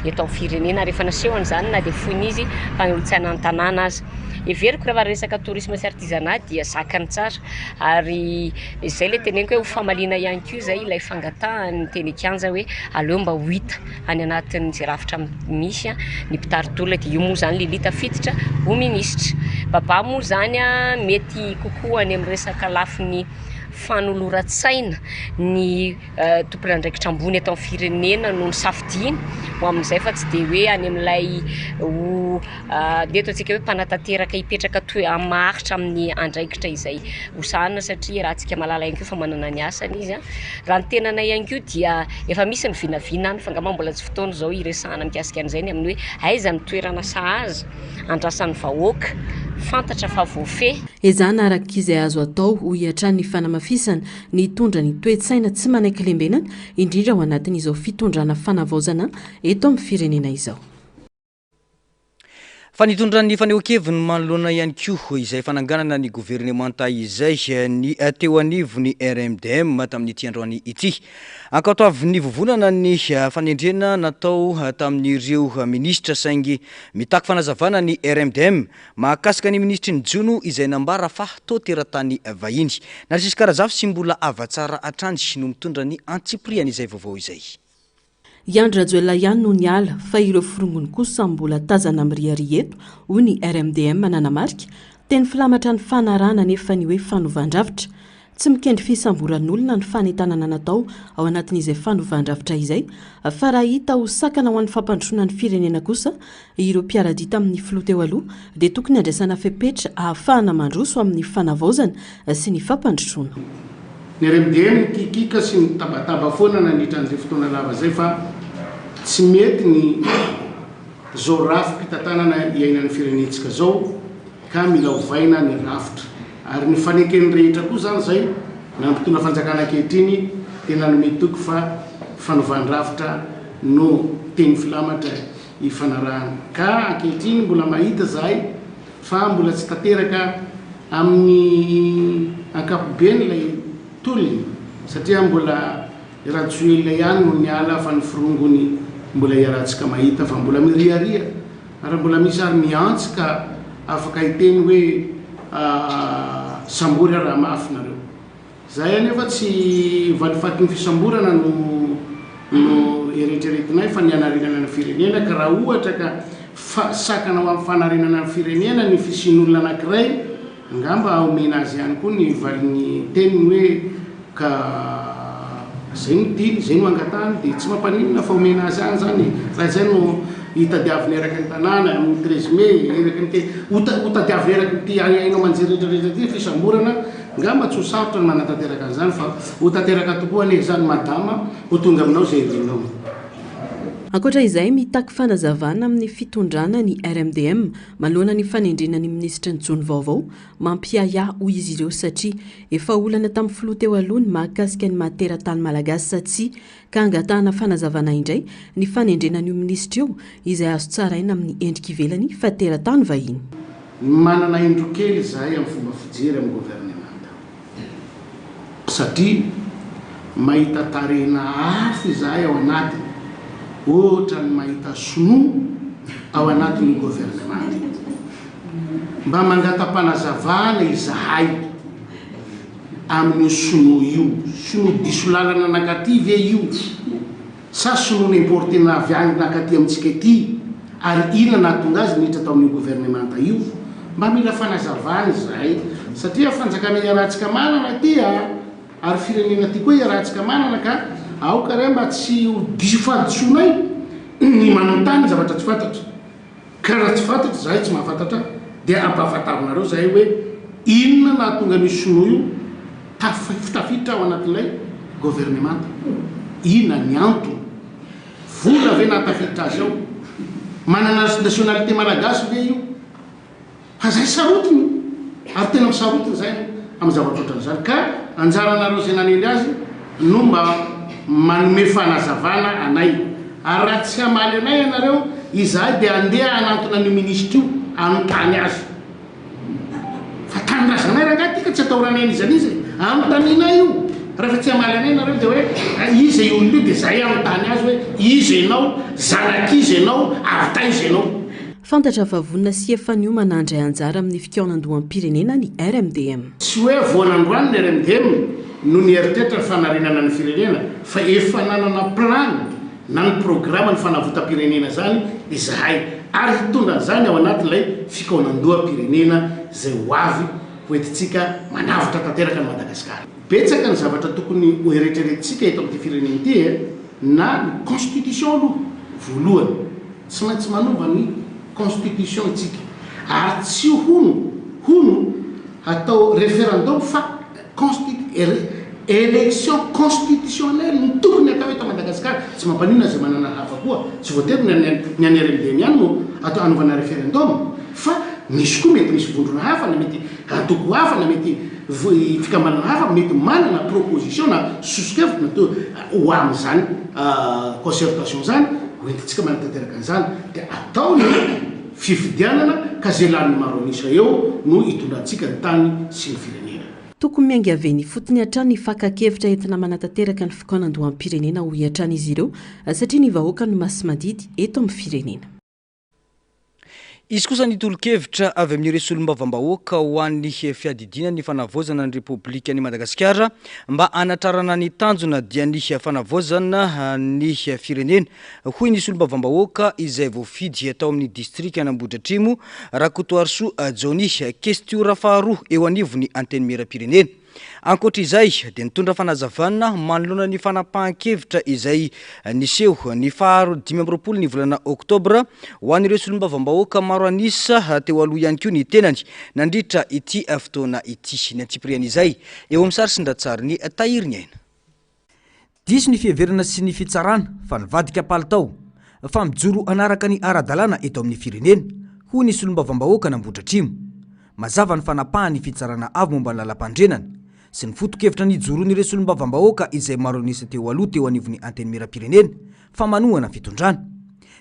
eto amin'ny firenena rehefa nasehoany zany na dia foiny izy mpanolotsaina ny tanàna azy everiko rehefa resaka tourisme sy artisanat dia zakany tsara ary izay le teneniko hoe ho famalina ihany koa zay ilay fangatahany teny kianja hoe aleo mba ho hita any anatin'izay rafitra misy ny mpitaritolona dia io moa zany lilita fititra ho ministra baba moa zany mety kokoa any amin'ny resaka lafiny fanoloratsaina ny tompona andraikitra ambony atao amin'ny firenena no ny safidiny ho amin'izay fa tsy dia hoe any amin'ilay ho dia ataontsika hoe mpanatanteraka hipetraka toy amaritra amin'ny andraikitra izay hosahana satria raha antsika malala ihany koa fa manana ny asany izy a raha ny tenana ihany koa dia efa misy ny vinavinany fa angamba mbola tsy fotoana izao iresahana mikasika an'izay ny amin'ny hoe aiza ny toerana sahaza andrasan'ny vahoaka fantatra fa voafeh ezana arak'izay azo atao ho hiatran'ny fanamafisana ny hitondra ny toe-tsaina tsy manaiky lembenana indrindra ho anatin'izao fitondrana fanavaozana eto amin'ny firenena izao. Fa nitondran'ny fanehoan-keviny manoloana ihany koa izay fananganana ny gouvernementa izay ny teo anivo ny RMDM tamin'ity androany ity. Ankatoavin'ny vovonana ny fanendrena natao tamin'ireo ministra saingy mitaky fanazavana ny RMDM mahakasika ny ministry ny Jono izay nambara fa to teratany vahiny. Narisy karazafy sy mbola avatsara atrandry no mitondra ny antsipriany izay vaovao izay. Yandra Joella ihany no niala fa ireo forongony kosa mbola tazana miriary eto ho ny RMDM mananamarika teny filamatra ny fanarana nefa ny hoe fanovandravitra tsy mikendry fisamboran'olona ny fanetanana natao ao anatin'izay fanovandravitra izay fa raha hita ho sakana ho an'ny fampandrosoana ny firenena kosa ireo mpiara-dia tamin'ny filoha teo aloha dia tokony andraisana fepetra ahafahana mandroso amin'ny fanavaozana sy ny fampandrosoana. Ny RMDM kikika sy ny tabataba foana nandritra an'izay fotoana lava zay fa tsy mety ny zao rafim-pitantanana iainan'ny firenentsika zao ka mila ovaina ny rafitra ary ny fanekeny rehetra koa zany zay na mpitona fanjakana ankehitriny tena nometoky fa fanovandravitra no teny filamatra ifanarahana ka ankehitriny mbola mahita zahay fa mbola tsy tanteraka amin'ny ankapobeny lay tolony satria mbola rajoela ihany no niala fa ny firongony mbola iarahantsika mahita fa mbola miriaria ary mbola misy ary miantsika afaka hiteny hoe sambory raha mafy nareo zay anefa tsy valifaty ny fisamborana no eretreretinay fa ny anarenana ny firenena ka raha ohatra ka sakana ho amin'ny fanarenana ny firenena ny fisin'olona anankiray ngamba omena azy ihany koa ny valiny teniny hoe ka zay no diny zay no angatany dia tsy mampaninona fa omena azy any zany raha zay no hitadiaviny eraky ny tanàna amin'ny 13 mai eraky ny hotadiaviny eraky ny ty ainao manjeretrarehetra ty fisamborana ngamba tsy ho sarotra ny manatanteraka an'izany fa ho tanteraka tokoa ane zany madama ho tonga aminao zay irinao. Ankoatra izay mitaky fanazavana amin'ny fitondrana ny RMDM manoloana ny fanendrena ny ministra ny Jono vaovao mampiaya ho izy ireo satria efa olana tamin'ny filoha teo aloha ny mahakasika ny materatany malagasy satsia ka angatahana fanazavana indray ny fanendrena n'io ministra io izay azo tsaraina amin'ny endrika ivelany fa teratany vahiny. Manana indro kely zahay amin'ny fomba fijery amin'ny gouvernementa satria mahita tarena hafa zahay ao anatiny ohatra ny mahita sono ao anatin'ny gouvernementa mba mangata-panazavana izahay amin'ny sono io sono diso lalana anakaty ve io sa sono n'importena avy any nakaty amintsika ety ary ina nahatonga azy niditra tao amin'ny gouvernementa io mba mila fanazavana izahay satria fanjakana iarahantsika manana ty ary firenena ty koa iarahantsika manana ka aoka ray mba tsy ho diso fahadisonay ny manontany zavatra tsy fantatra ka raha tsy fantatra zahay tsy mahafantatra dia ampahafantarinareo zahay hoe inona nahatonga misy sono io tafitafitra ao anatin'ilay gouvernementa inona ny antony vola ve nahatafitra azy ao manana nationalité malagasy ve io fa zay sarotiny ary tena misarotiny zay amin'ny zavatra ohatran'izany ka anjaranareo zay nanendry azy no mba manome fanazavana anay ary raha tsy hamaly anay ianareo izahay dia andeha anantona ny ministra io anontany azy fa tanindrazanay raha tika tsy atao raneny izany izy anontanina io raha fa tsy hamaly anay ianareo dia hoe izy olona io dia zahay anontany azy hoe izy ianao zanakizy ianao avitaizy ianao. Fantatra fa vonina sy efanio manandray anjara amin'ny fikaonandoham-pirenena ny RMDM. Tsy hoe voanandroany ny RMDM no ny eritreritra fanarenana ny firenena fa efa nanana plany na ny programa ny fanavotam-pirenena zany izahay ary hitondra zany ao anatin'ilay fikaonandoham-pirenena zay ho avy hoentitsika manavitra tanteraka ny Madagasikara. Betsaka ny zavatra tokony hoeretreretintsika eto amin'ity firenena ity na ny constitution aloha voalohany tsy maintsy manova ny constitution itsika ary tsy hono atao référendum fa élection constitutionnelle ny tokony atao eto Madagasikara. Tsy mampanina zay manana hafa koa, tsy voatery ny any RND ihany no atao anaovana référendum, fa misy koa mety misy vondrona hafa na mety antoko hafa na mety fikamalana hafa mety manana proposition na sosikevitra na ho amin'izany concertation zany hoentitsika manatanteraka an'izany dia ataony fifidianana ka zay lany maro anisa eo no hitondrantsika ny tany sy ny firenena. Tokony miainga aveny fotony hatrany fakakevitra entina manatanteraka ny fikoanandohan'ny pirenena ho hiatrany izy ireo satria ny vahoaka no masimandidy eto amin'ny firenena. Izy kosa nitolo-kevitra avy amin'ny resolombavambahoaka ho an'ny fiadidina ny fanavozana ny Repoblika ny Madagasikara mba anatrarana ny tanjona dia ny fanavozana ny firenena. Hoy ny solombavambahoaka izay voafidy atao amin'ny distrika Anambohidratrimo Rakotoarisoa Joni Kestiora faharoa eo anivony anteny mera-pirenena. Ankoatra izay dia nitondra fanazavana manoloana ny fanapahan-kevitra izay niseho ny faharoa 20 ny volana Oktobra ho an'ireo solombavambahoaka maro anisa teo aloha ihany koa ny tenany nandritra ity fotoana ity. Ny antsipiriana izay eo amin'ny sary sindatsary ny tahiriny aina. Diso ny fiheverana sy ny fitsarana fa nivadika palitao fa mijoro anaraka ny ara-dalàna eto amin'ny firenena. Hoy ny solombavambahoaka Anambohidratrimo mazava ny fanapahany ny fitsarana avy momba ny lalam-pandrenana sy ny foto-kevitra ny joron'ireo solombavambahoaka izay maro anisa teo aloha teo anivony anteny mera-pirenena fa manohana fitondrana.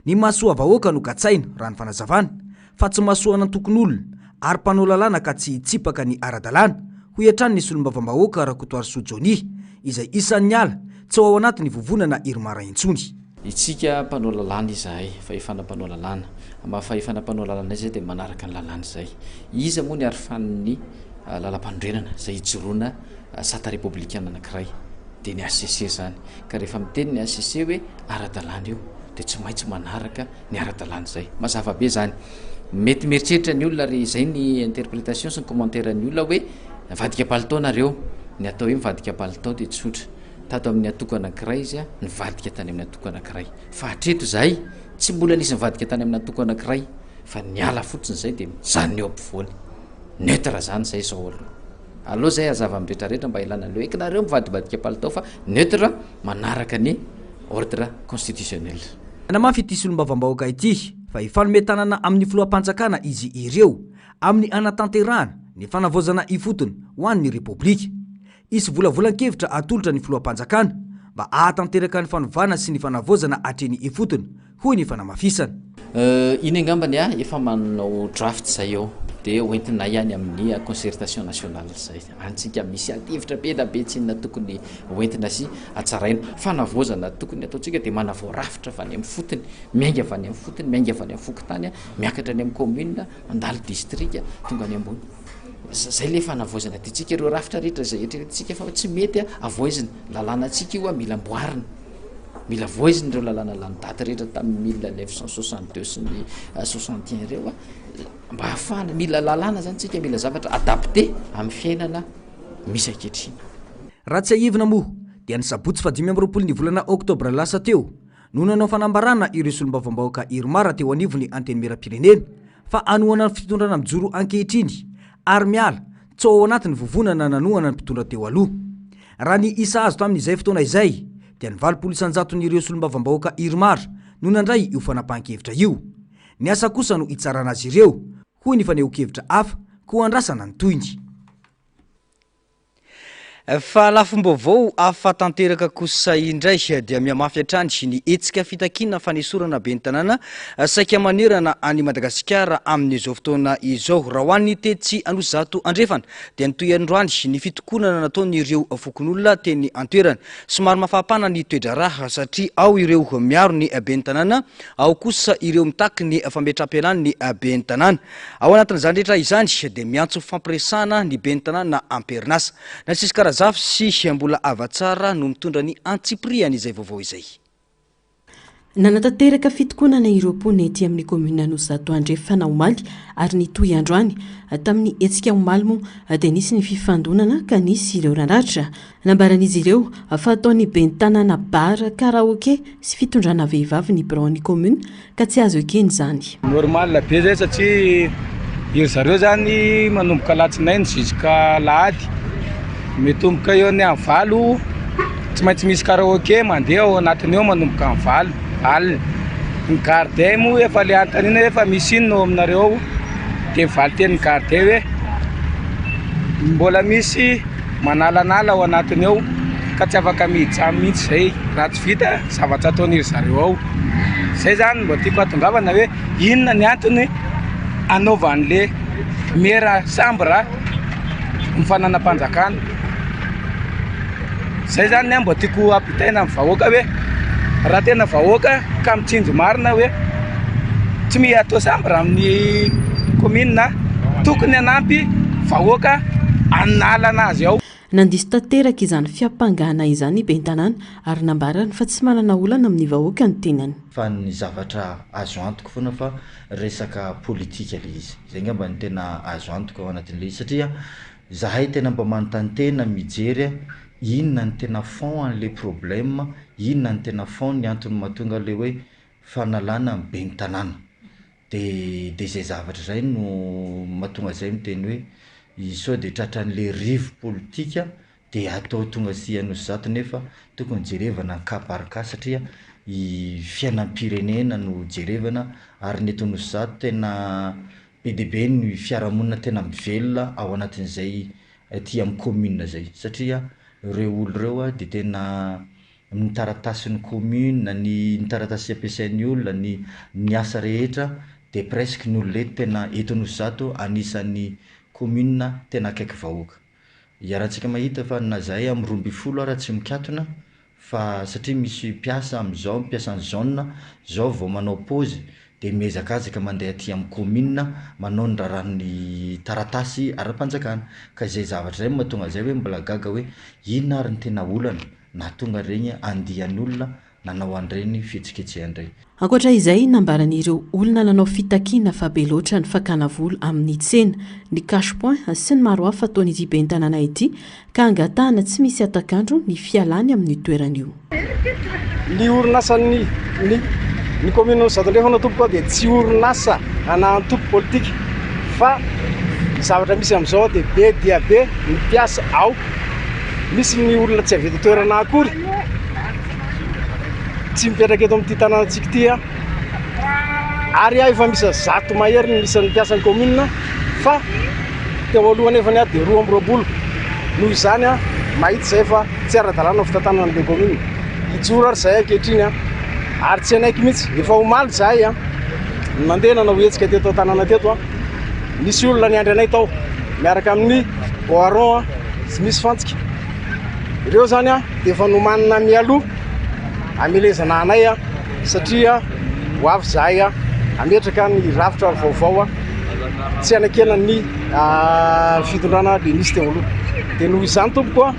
Ny mahasoa vahoaka no katsaina raha ny fanazavana fa tsy mahasoana ny tokon'olona ary mpanao lalàna ka tsy hitsipaka ny ara-dalàna. Hoy hatrany ny solombavambahoaka Rakotoarisoa Joni izay isan'ny ala tsy ao anatin'ny vovonana Irmara intsony. Itsika mpanao lalàna izahay fa ifanampanao lalàna fa ifanampanao lalàna izay dia manaraka ny lalàna izay. Iza moa ny arofan'ny lalam-pandrenana izay hijoroana sata républicaine anankiray dia ny ACC zany. Ka rehefa miteny ny ACC hoe ara-dalàna io dia tsy maintsy manaraka ny ara-dalàna izay. Mazava be zany. Mety mieritreritra ny olona ry izay ny interprétation sy ny commentaire ny olona hoe nivadika palitao nareo. Ny atao hoe mivadika palitao dia tsotra. Tato amin'ny atoko anankiray izy nivadika tany amin'ny atoko anankiray. Fa hatreto zahay tsy mbola nisy nivadika tany amin'ny atoko anankiray fa niala fotsiny zay dia mijanona eo ampovoany. Neutre zany zay zao aloha. Aloha zay hazava amin'ny rehetrarehetra mba ilana leo ekinareo mivadibadika palitao fa neutre manaraka ny ordre constitutionnel. Namafy ity solombavambahoaka ity fa ifanometanana amin'ny filoham-panjakana izy ireo amin'ny anatanterahana ny fanavozana ifotony ho an'ny Repoblika. Isy volavolan-kevitra atolotra ny filoham-panjakana mba ahatanteraka ny fanovana sy ny fanavozana hatreny ifotony. Hoy ny fanamafisana. Iny angambany efa manao draft zay eo dia hoentina ihany amin'ny concertation nationale zay. Antsika misy ativitra be da be tsinona tokony hoentina sy atsaraina. Fanavozana tokony ataontsika dia manavoarafitra avy any amin'ny fotony, miainga avy any amin'ny fotony, miainga avy any amin'ny fokotany, miakatra any amin'ny commune, mandalo district tonga any ambony. Zay le fanavozana dia tsika ireo rafitra rehetra zay eritreretintsika fa tsy mety avoizina. Lalànantsika io mila amboarina. Mila voizina ireo lalàna lany daty rehetra tamin'ny 1962 sy ny 61 ireo mba hafahana mila lalàna zany tsika, mila zavatra adapté amin'ny fiainana misy ankehitriny. Raha tsy ahivina moa dia ny sabotsy fa 20 ny volana Oktobra lasa teo no nanao fanambarana ireo solombavambahoaka Irmara teo anivony anteny mera-pirenena fa anohana ny fitondrana mijoro ankehitriny ary miala tsy ao anatin'ny vovonana nanohana ny mpitondra teo aloha. Raha ny isa azo tamin'izay fotoana izay dia ny 20% n'ireo solombavambahoaka Irmara no nandray io fanapahan-kevitra io. Ny asa kosa no hitsarana azy ireo. Hoy ny faneho-kevitra hafa ko andrasana ny toyny. Fa lafom-baovao ahafatanteraka kosa indray dia miamafy hatrany ny etsika fitakina fanesorana ben'ny tanàna saika manerana any Madagasikara amin'izao fotoana izao. Raha ho an'ny tetsy Anosizato andrefana dia nitoy androany ny fitokonana nataon'ireo fokon'olona teny antoerana. Somary mafapana ny toe-draharaha satria ao ireo miaro ny ben'ny tanàna, ao kosa ireo mitaky ny fametram-pialana ny ben'ny tanàna. Ao anatin'izany rehetra izany dia miantso fampiresana ny ben'ny tanàna amperinasa. Nasisy zafy sy mbola avatsara no mitondra ny antsipriany izay vaovao izay. Nanatanteraka fitokonana ireo mponina ety amin'ny komuna Anosizato Andrefana Omaly ary nitoy androany tamin'ny hetsika Omaly moa dia nisy ny fifandonana ka nisy ireo ranaritra nambaran'izy ireo fa ataony ben'ny tanàna bara karaoke sy fitondrana vehivavy ny braony komuna ka tsy azo ekeny zany. Normal be zay satria iry zareo zany manomboka alatsinainy jusqu'à lahady mitomboka eo ny amin'ny valo tsy maintsy misy karaoke mandeha ao anatiny eo manomboka amin'ny valo alina ny gardien moa efa le antanina efa misy inona aminareo dia valy teny gardien hoe mbola misy manalanala ao anatiny eo ka tsy afaka mijamy mihitsy zay raha tsy vita zavatra ataon'iry zareo ao zay zany mba tiako atongavana hoe inona ny antony anaovan'le mera sambra mifananam-panjakana zay zany mba tiako ampitaina amin'ny vahoaka hoe raha tena vahoaka ka mitsinjo marina hoe tsy miatao sambra amin'ny komina tokony anampy vahoaka analana azy ao. Nandiso tanteraka izany fiampangana izany ben'ny tanàna ary nambarany fa tsy manana olana amin'ny vahoaka ny tenany. Fa ny zavatra azo antoko foana fa resaka politika le izy zay ngamba ny tena azo antoko ao anatin'le izy satria zahay tena mba manontany tena mijery inona ny tena fond an'le problème inona ny tena fond ny antony mahatonga le hoe fanalana ny ben'ny tanàna de zay zavatra zay no mahatonga zay miteny hoe sao de tratran'le rivo politika de atao tonga sy Anosizato nefa tokony jerevana kabaraka satria i fiainam-pirenena no jerevana ary ny eto Anosizato tena be dia be ny fiarahamonina tena mivelona ao anatin'izay aty amin'ny commune zay satria ireo olo ireo de tena ny taratasin'ny commune ny taratasy ampiasain'ny olona ny asa rehetra de presque ny olona tena eto Anosizato anisan'ny commune tena akaiky vahoaka. Iarahantsika mahita fa na zahay amin'ny 12 ara tsy mikatona fa satria misy piasa amin'izao mipiasa ny zone zao vao manao pause de miezakazaka mandeha aty amin'ny commune manao ny raran'ny taratasy ara-panjakana ka izay zavatra zay mahatonga zay hoe mbola gaga hoe inona ary ny tena olana na tonga regny andian'olona nanao an'ireny fihetsiketsehany. Ankoatra izay nambaran'ireo olona nanao fitakiana fa be loatra ny fakana volo amin'ny tsena ny cash point sy ny maro hafa ataon'ity ben'ny tanàna ity ka angatahana tsy misy atakandro ny fialany amin'ny toeran'io. Ny orinasan'ny ny commune Anosizato ndraiky natomboka dia tsy orinasa anantompo politika fa zavatra misy amin'izao dia be dia be ny piasa ao misy ny olona tsy aveta toerana akory tsy mipetraka eto amin'ity tanànantsika ity ary efa misy zato mahery ny misy ny piasan'ny commune fa teo alohany efa ny dia 2 noho izany mahita zay fa tsy ara-dalàna fitantanana an'le commune ijoro ary zay ankehitriny ary tsy anaiky mihitsy efa omaly zahay mandeha nanao hetsika teto tanàna teto misy olona ny andry anay tao miaraka amin'ny boaron sy misy fantsika ireo zany dia efa nomanina mialoha amelezana anay satria ho avy zahay ametraka ny rafitra ary vaovao tsy anakena ny fitondrana Denis teo aloha dia noho izany tompoko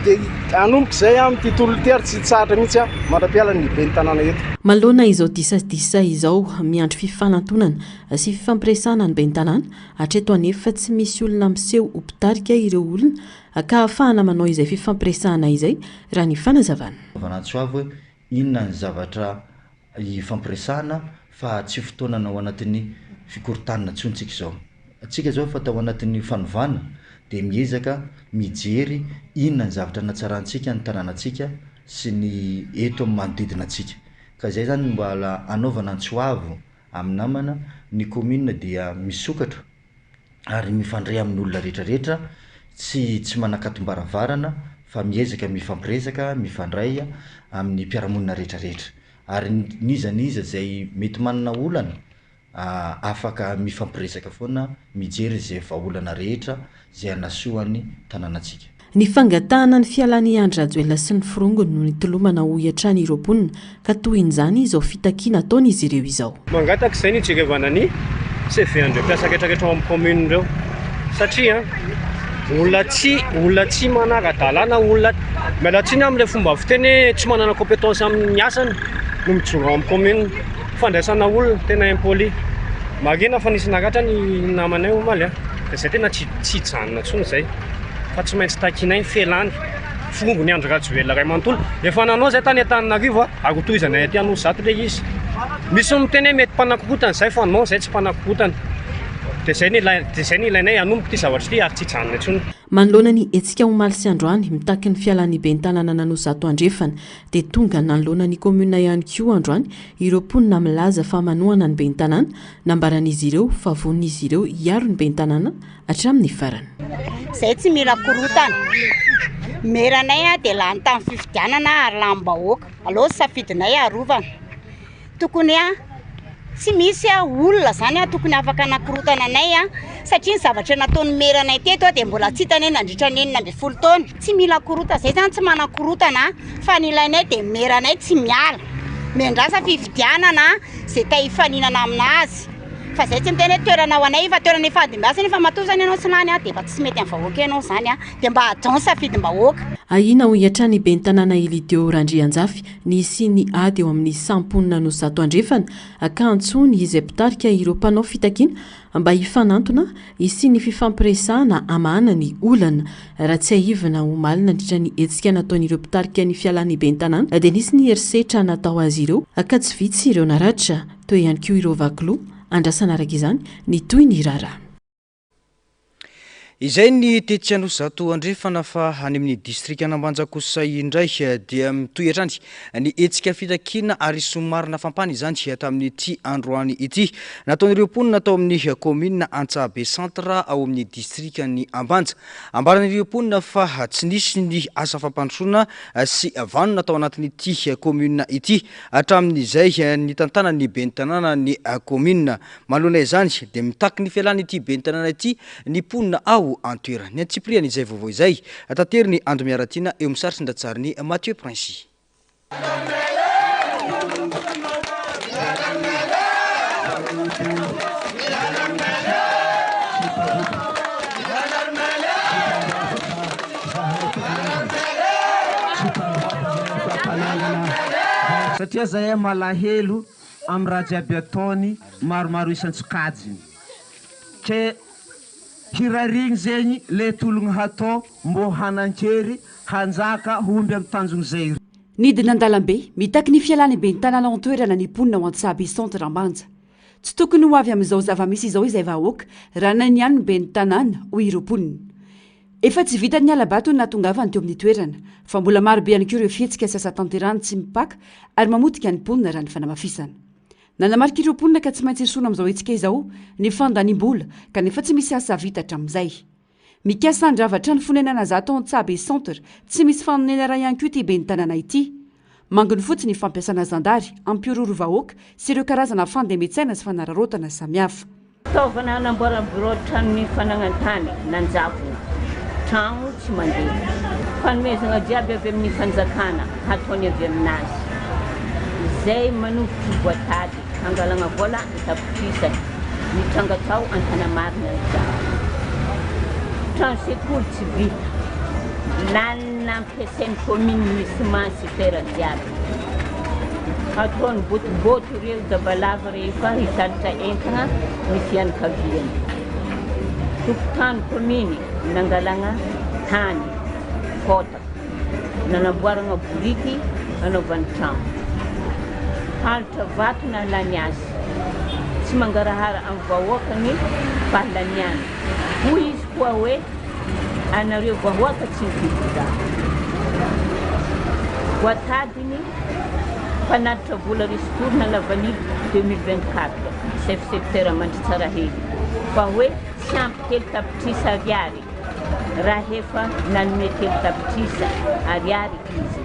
dia anomboka zay amin'ity tolona ity ary tsy tsahatra mihitsy mandra-piala ny ben'ny tanàna eto. Manoloana izao disadisa izao miandry fifanantonana sy fifampiresana ny ben'ny tanàna hatreto anefa tsy misy olona miseho hopitarika ireo olona ka ahafahana manao izay fifampiresahana izay raha ny fanazavana. Vanatsoavy hoe inona ny zavatra ifampiresahana fa tsy fotoanana ao anatin'ny fikorontanana tsontsika izao. Atsika zao fa tao anatin'ny fanovana dia miezaka mijery inona ny zavatra natsarantsika ny tanànantsika sy ny eto amin'ny manodidina antsika. Ka zay zany mbola anaovana antsoavo amin'ny namana ny commune dia misokatra ary mifandray amin'ny olona rehetrarehetra tsy manakatom-baravarana fa miezaka mifampiresaka mifandray amin'ny mpiaramonina rehetrarehetra ary niza zay mety manana olana afaka mifampiresaka foana mijery zay vaolana rehetra zay anasoan'ny tanànantsika. Ny fangatahana ny fialany Andry Rajoelina sy ny firongony no nitolomana ho iatrany ireo mponina ka toin'izany izao fitakiana ataony izy ireo izao. Mangataka izay ny jerevana ny CV andreo mpiasa rehetrarehetra ao amin'ny commune ireo satria olona tsy manara-dalàna olona miala tsiny amin'ilay fomba fiteny tsy manana compétence amin'ny asany no mitsoga amin'ny commune fandraisana olona tena impoli magena fa nisy nakatra ny namanay omaly a dia zay tena tsy janona tsony zay fa tsy maintsy takinay felany fombo ny andro rajoelona ray manontolo efa nanao zay tany Antananarivo agotoizana aty ano zato le izy misy miteny mety mpanakokotana zay fa non zay tsy mpanakokotana dia zay ny ilainay anomboka ty zavatra ty ary tsy janona tsony. Manoloana ny etsika omaly sy androany mitaky ny fialan'ny bentanana nano zato andrefana dia tonga nanoloana ny komuna ihany koa androany ireo mponina milaza fa manohana ny bentanana nambaran'izy ireo fa vonin'izy ireo hiaro ny bentanana hatramin'ny farany. Zay tsy mila korotana meranay dia lany tamin'ny fifidianana ary lambahoaka aloha safidinay arovana tokony tsy misy olona zany tokony afaka nakorotana anay satria ny zavatra nataony meranay teto dia mbola tsy hitany nandritra ny 40 taona tsy mila korota zay zany tsy manakorotana fa ny ilainay dia meranay tsy miala mendrasa fifidianana zay ta hifaninana aminazy fa zay tsy miteny toerana ho anay fa toerana ifadimbiasana efa matozany ianao tsy lany dia efa tsy mety amin'ny vahoaka ianao zany dia mba hajon safidim-bahoaka. Ahina ho hiatrany bentanana Elideo Randrianjafy ny siny ady eo amin'ny samponina no zato andrefana akantsony izay pitarika ireo mpanao fitakiana mba hifanantona isiny fifampiresahana amana ny olana raha tsy ahivana omaly nandritra ny etsika nataon'ireo pitarika ny fialan'ny bentanana dia nisy ny herisetra natao azy ireo ka tsy vitsy ireo naratra toy ihany koa ireo vakilo andrasana araka izany ny toy ny rara. Izay ny tetiano zato andrefana fa any amin'ny distrika Anambanjakosay indray dia mitoetrany ny etsika fitakina ary somarina fampany izany tamin'ny ity androany ity nataon'ireo mponina natao amin'ny commune Antsabe centre ao amin'ny distrika ny Ambanja ambaran'ireo mponina fa tsy nisy ny asa fampandrosoana sy vano natao anatin'ity commune ity hatramin'izay ny tantana ny bentanana ny commune manoloana izany dia mitaky ny fialany ity bentanana ity ny mponina ao antoera ny antsipriany izay vaovao izay atatery ny andro miaratina eo misaritry ndratsary ny Mathieu Princy. Satria zahay malahelo amin'ny raha jiaby ataony maromaro isan-tsokajiny ke hirarigny zegny le tologno hatao mbo hanankery hanjaka homby amin'ny tanjony zay. Nidina an-dalambe mitaky ny fialany bentanana antoerana ny mponina ao Antsabe centre Ambanja tsy tokony ho avy amin'izao zava-misy izao izay vahoaka raha nany ihany ny bentanana ho ireo mponina efa tsy vita ny alabato ny natongavany teo amin'ny toerana fa mbola marobe ihany koa ireo fihetsika sy asa tanterahany tsy mipaka ary mamotika ny mponina raha ny fanamafisana. Nanamarika ireo mponina ka tsy maintsy isoana amin'izao etsika izao ny fandanim-bola kanefa tsy misy asa vita hatramin'izay. Mikasa andravatra ny fonenana zato Antsabe centre tsy misy fanonena raha ihany koa ity bentanana ity. Mangony fotsiny fampiasana zandary ampiororo vahoaka sy ireo karazana fandemetsaina sy fanararotana samihafa. Fitaovana anamboarana bureau tranon'ny fanagnantany nanjavona trano tsy mandeha fanomezana jiaby avy amin'ny fanjakana hataony avy aminazy izay manovotry voatady angalana vola hitapitrisany ny tranga tao Antanamarina izao trano sekoly tsy vita lanina ampiasain'ny commune misy mansy fera jiaby ataony botoboto ireo dabalava rehefa hitalitra entana ny fianakaviany tokotany commune nangalana tany fotaka nanamboarana boriky anaovany trano halitra vato na lany azy tsy mangarahara amin'ny vahoaka ny fahalaniany hoy izy koa hoe anareo vahoaka tsy mividy voatadiny fanatitra vola ristourna lavany 2024 chef secteur mandritsara hely fa hoe tsy ampy telo tapitrisa ariary raha efa nanome telo tapitrisa ariary izy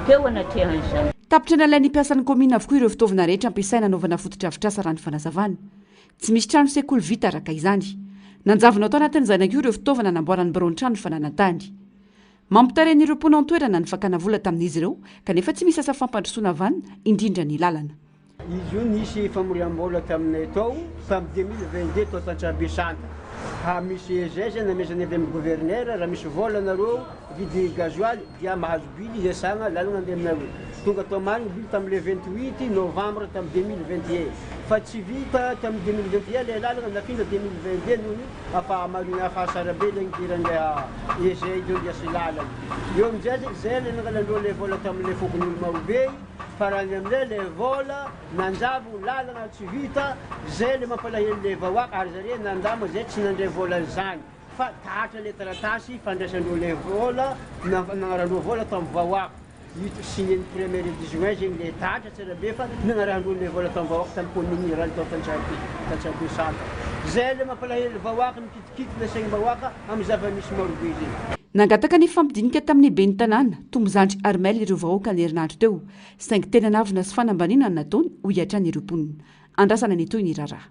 teo anatrehany. Tapitra nalainy mpiasan'ny komina avokoa ireo fitaovana rehetra ampiasaina anaovana fototra-avitrasa raha ny fanazavana. Tsy misy trano sekoly vita araka izany. Nanjavona tao anatin'izany koa ireo fitaovana namboarany baron-trano fananantany. Mampitareha'ireo mponina antoerana ny fakana vola tamin'izy ireo kanefa tsy misy asa fampandrosoana vanina indrindra ny lalana. Izy io nisy famoriam-bola taminay tao tamin'ny 2022 tao Antsabe centre misy zay zay namezany avy amin'ny gouverneur raha misy vola anareo vidy gasoil dia mahazo bily iasagna lalana andeha aminareo tonga atao marigny bily tamin'le 28 novembre tamin'ny 2021 fa tsy vita tamin'ny 2021 le lalana nafina 2022 noho afa marina afa sara be le nidiran'le ezay ideo liasy lalana eo amizay zay le nangalandreo le vola tamin'le fokon'olo marobe farany amin'izay le vola nanjavo lalana tsy vita zay le mampalahelo le vahoaka ary zare nandama zay tsy nandray vola zany fa tatra le taratasy fandraisandreo le vola nagnarandreo vola tamin'ny vahoaka signé ny 1er juin zegny le tatra tsara be fa nagnarandreo le vola tamin'ny vahoaka tamin'ny commune rany tao Tantsarbe saka zay le mampalahelo vahoaka mikitikity le saigny vahoaka amin'ny zava-misy marobe zegny nangataka ny fampidinika tamin'ny ben'ny tanàna tombozandry armel ireo vahoaka ny herinandro teo saingy tena navina sy fanambanina ny nataony ho hiatra ny roponina andrasana ny toy ny raraha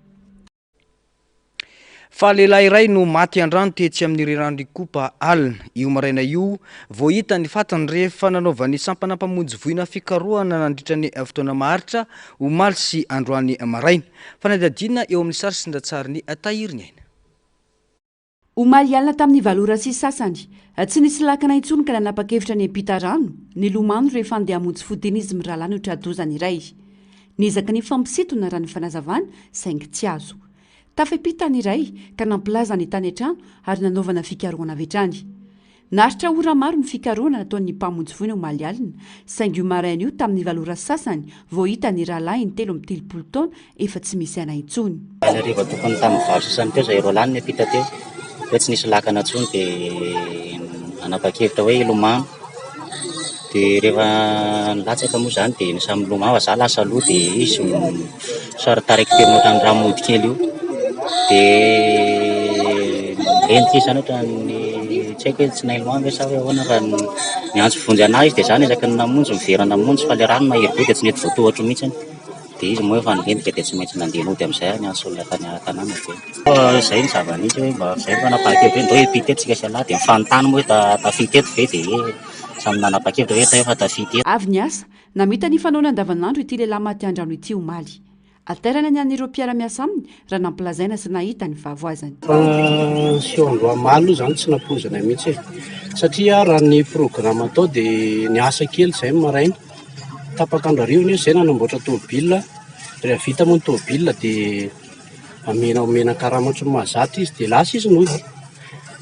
fa lehilahy iray no maty andrano tetsy amin'ny rirandro ikopa alina io maraina io vao hita ny fatany rehefa nanaovan'ny sampanampamonjy voina fikarohana nandritra ny fotoana maharitra omaly sy androany maraina fa nadadina eo amin'ny sary sindatsary ny tahiriny aina omaly alina tamin'ny valora sy sasany tsy nisy lakana intsony ka nanapa-kevitra ny ampita rano ny lomano rehefa andeha hamonjy fotenizmy raha lany hotradozany iray nizaka ny fampisitona raha ny fanazavana saingy tsy azo tafepitany iray ka nampilaza ny tany an-trano ary nanaovana fikarohana avy hatrany naritra ora maro ny fikarohana nataon'ny mpamonjy voina omaly alina saingy io maraina io tamin'ny valora sasany vao hita ny rahalahy ny 3 taona efa tsy misy aina intsony rehefa tokony tamin'ny valo sasany teo zay ro lany ny apita teo hoe tsy nisy lakana intsony dia anapa-kevitra hoe ilomano dia rehefa nilatsaka moa zany dia nisy amin'ny lomano za lasa aloha dia izy sarytaraiky perinotrany raha mody kely io dia endika izy zany ohatra ny tsy haiko hoe tsy nailomano hoe sa hoe ahoana fa ny antso vonjy anahy izy dia zany ezaka ny namonjy mivera namonjy fa le rano mahery be dia tsy mety voatohatro mihitsy dia izy moa efa nendika dia tsy maintsy nandeha nody amin'izay ny antso olona tany tanàna dia zay ny zava-nisy hoe mba zay mba nanapa-kevitra hoe ndao epiteto tsika sy alahy dia mifanontany moa hoe tafity eto ve dia samy nanapa-kevitra hoe taefa tafity eto avy ny asa namita ny fanaona andavanandro ity lehilahy maty andrano ity omaly alterana ny an'ireo mpiara-miasa aminy raha nampilazaina sy nahita ny vavoazany sy androamaly io zany tsy nampozana mihitsy satria raha ny programa atao dia ny asa kely zay maraina tapakandro arivony zay nanamboatra tôbila rehefa vita moa ny tôbila dia omena karamatsy mahazaty izy dia lasa izy nody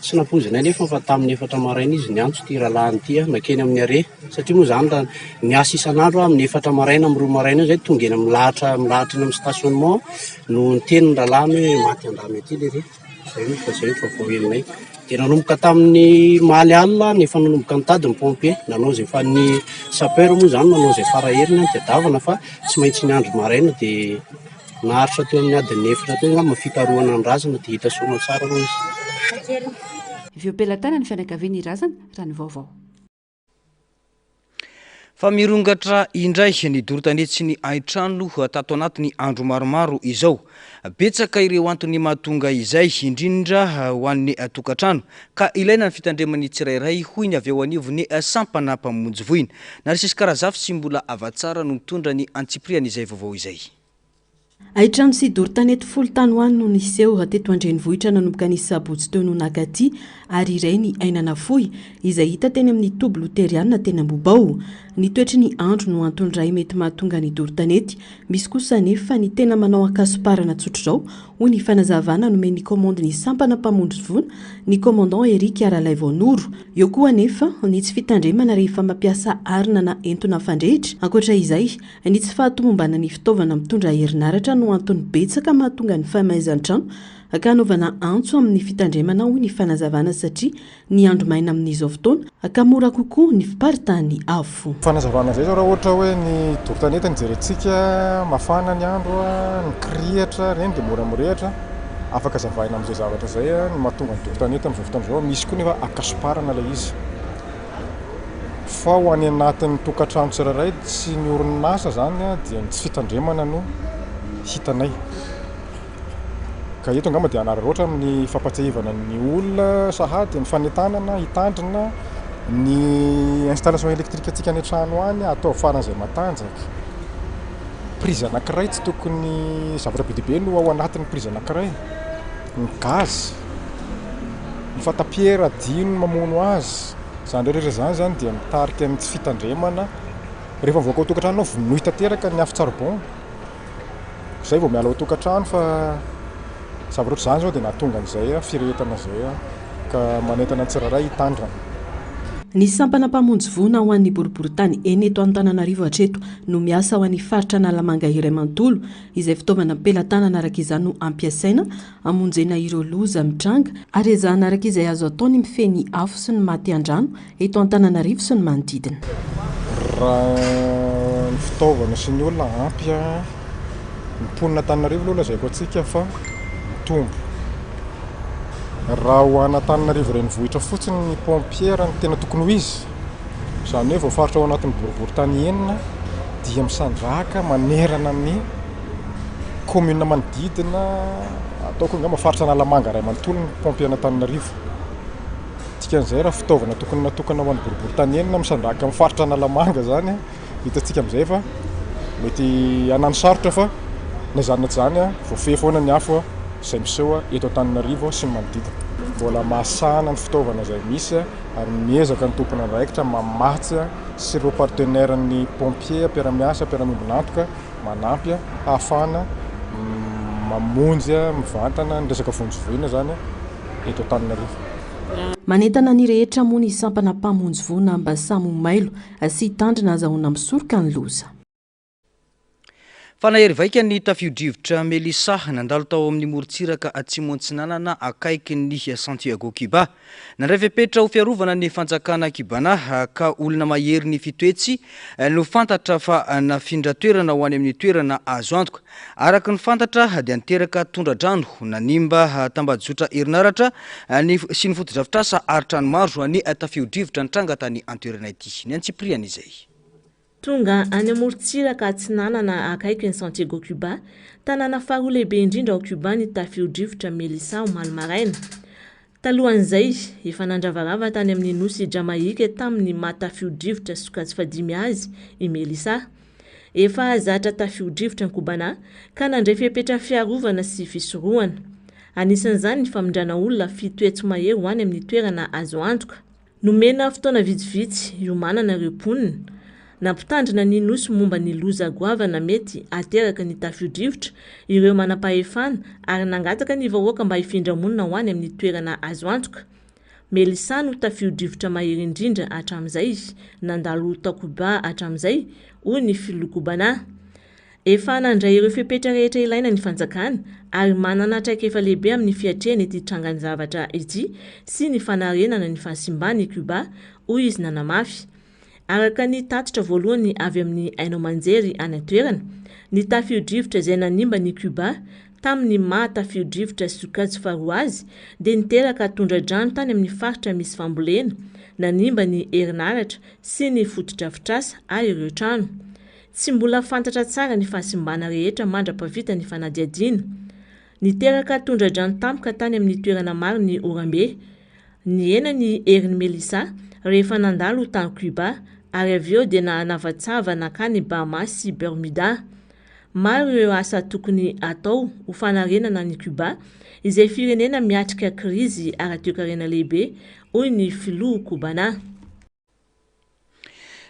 tsy nampozana nefa fa tamin'ny 4 maraina izy ny antso ty rahalahiny ty nakeny amin'ny are satria moa zany ny asa isan'andro amin'ny 4 maraina amin'ny 2 maraina zay tonga eny milahatra eny amin'ny stationnement no niteny ny rahalahy hoe maty andamy aty le re zay fa zay vaovao helinay dia nanomboka tamin'ny maly alina nefa nanomboka nitady ny pompier nanao zay fa ny sapeur moa zany nanao zay faraheriny dia davana fa tsy maintsy ny andro maraina dia naharitra teo amin'ny adiny 4 teo nga mafikarohana ny razana dia hita soma tsara moa izy viopelatana ny fianakaviany razana raha ny vaovao fa mirongatra indray ny dorotanetsy ny aitrano tato anatiny andro maromaro izao betsaka ireo antony mahatonga izay indrindra ho an'ny tokantrano ka ilaina ny fitandremany tsirairay hoy ny avy eo anivony sampana mpamonjy voina na risisy karazafy sy mbola avatsara no mitondra ny antsiprian'izay vaovao izay aitrano sy dorotanety folo tany hoany no niseho teto andrenivohitra nanomboka ny sabotsy teo no nakaty ary iray ny ainana fohy izay hita teny amin'ny toby loteriana teny Ambobao ny toetry ny andro no antony iray mety mahatonga ny dorotanety misy kosa nefa ny tena manao akasoparana tsotra zao ho ny fanazavana nomeny ny commande ny sampana mpamondry vona ny commandant Eric Aralay Vonoro eo koa nefa ny tsy fitandremana rehefa mampiasa arina na entona fandrehitra ankoatra izay ny tsy fahatomombana ny fitaovana mitondra herinaratra no antony betsaka mahatonga ny fahamaizan-trano akanaovana antso amin'ny fitandremana ho ny fanazavana satria ny andro maina amin'izao fotoana akamora kokoa ny fiparitany afo fanazavana zay zao raha ohatra hoe ny dorotanety ny jerentsika mafana ny andro ny krihatra reny dia mora mirehatra afaka zavaina amin'izay zavatra zay ny mahatonga ny dorotanety amin'izao fotoana zao misy koa nefa akasoparana ilay izy fa ho any anatin'ny tokantrano tsirairay tsy ny orinasa zany dia tsy fitandremana no hitanay ka eto angamba dia anararoatra amin'ny fampatsahivana ny olona sahady ny fanentanana hitandrina ny installation électrique atsika any an-trano any atao faran'izay matanjaka prizy anankiray tsy tokony zavatra be dia be no ao anatin'ny prizy anankiray ny gaz fatapiera dino mamono azy zany rehetra zany zany dia mitarika amin'ny tsy fitandremana rehefa mivoaka ao tokantrano vonohy tanteraka ny afo charbon zay vao miala ao tokantrano fa zavatra ohatr' zany zao dia nahatonga an'izay firetana zay ka manentana tsiraray hitandrana. Ny sampana mpamonjy vona ho an'ny boriboritany eny eto Antananarivo hatreto no miasa ho an'ny faritra Analamanga iray manontolo izay fitaovana ampelantanana araka izany no ampiasaina amonjena ireo loza mitranga ary ezahana araka izay azo ataony mifeny afo sy ny maty an-drano eto Antananarivo sy ny manodidina. Raha ny fitaovana sy ny olona ampy mimponina Antananarivo aloha lazaiko antsika fa mitombo. Raha ho Antananarivo renivohitra fotsiny ny pompiera ny tena tokony ho izy zany hoe vao faritra ao anatin'ny boriboritany enina dia misandraka manerana ny commune manodidina ataoko angamba faritra Analamanga ray manontolo ny pompiera Antananarivo. Dikan'izay raha fitaovana tokony natokana ho an'ny boriboritany enina misandraka amin'ny faritra Analamanga zany hitantsika amin'izay fa mety hanano sarotra fa na zany voafehy foana ny afo izay miseho eto Antananarivo sy ny manodidina. Mbola mahasana ny fitaovana izay misy ary miezaka ny tompony andraikitra mamatsy sy ireo partenaire ny pompier mpiara-miasa mpiara-miombonantoka manampy ahafahana mamonjy mivantana ny resaka vonjovona zany eto Antananarivo. Manentana ny rehetra moa ny sampana mpamonjy vona mba samy mailo sy hitandrina azahoana misoroka ny loza. Fanahery vaika ny tafio-drivotra Melissa nandalo tao amin'ny morontsiraka Atsimo-Antsinanana akaiky ny Santiago Cuba. Nandray fepetra ho fiarovana ny fanjakana Cubana ka olona mahery ny fitoetsy no fantatra fa nafindra toerana ho any amin'ny toerana azo antoka. Araka ny fantatra dia niteraka tondradrano nanimba tambajotra herinaratra sy ny foto-drafitrasa ary trano maro ny tafio-drivotra nitranga tany antoerana ity. Ny antsipriana izay. Tonga any amorontsiraka Atsinanana akaiky ny Santiago Cuba, tanàna faharoa lehibe indrindra ao Cuba ny tafio-drivotra Melissa omaly maraina. Talohan'izay efa nandravarava tany amin'ny nosy Jamaika tamin'ny mahatafio-drivotra sokajy fadimy azy i Melissa. Efa zatra tafio-drivotra ny Kobana ka nandray fepetra fiarovana sy fisorohana. Anisan'izany ny famindrana olona fitoetsy mahery ho any amin'ny toerana azo antoka. Nomena fotoana vitsivitsy iomanana ireo mponina. Nampitandrina ny nosy momba ny loza goavana mety ateraka ny tafio-drivotra ireo manam-pahefana ary nangataka ny vahoaka mba hifindra monina ho any amin'ny toerana azo antoka. Melissa no tafio-drivotra mahery indrindra hatramin'izay nandalo Takuba hatramin'izay hoy ny filokobana. Efa nandray ireo fepetra rehetra ilaina ny fanjakana ary manana traikefa lehibe amin'ny fiatrehana ity trangany zavatra ity sy ny fanarenana ny fahasimbany Cuba hoy izy nanamafy. Araka ny tatitra voalohany avy amin'ny haino manjery any toerana, ny tafio-drivotra izay nanimba ny Cuba tamin'ny maha tafio-drivotra sokajy faharoa azy dia niteraka tondradrano tany amin'ny faritra misy fambolena, nanimba ny herinaratra sy ny foto-drafitrasa ary ireo trano. Tsy mbola fantatra tsara ny fahasimbana rehetra mandra-pavita ny fanadiadiana. Niteraka tondradrano tampoka tany amin'ny toerana maro ny Orambe. Ny ena ny herin'i Melissa rehefa nandalo tany Cuba ary avy eo dia navatsava nakany Bahamas sy Bermuda. Maro ireo asa tokony atao ho fanarenana ny Cuba izay firenena miatrika krizy ara-toe-karena lehibe hoy ny filoha Kobana.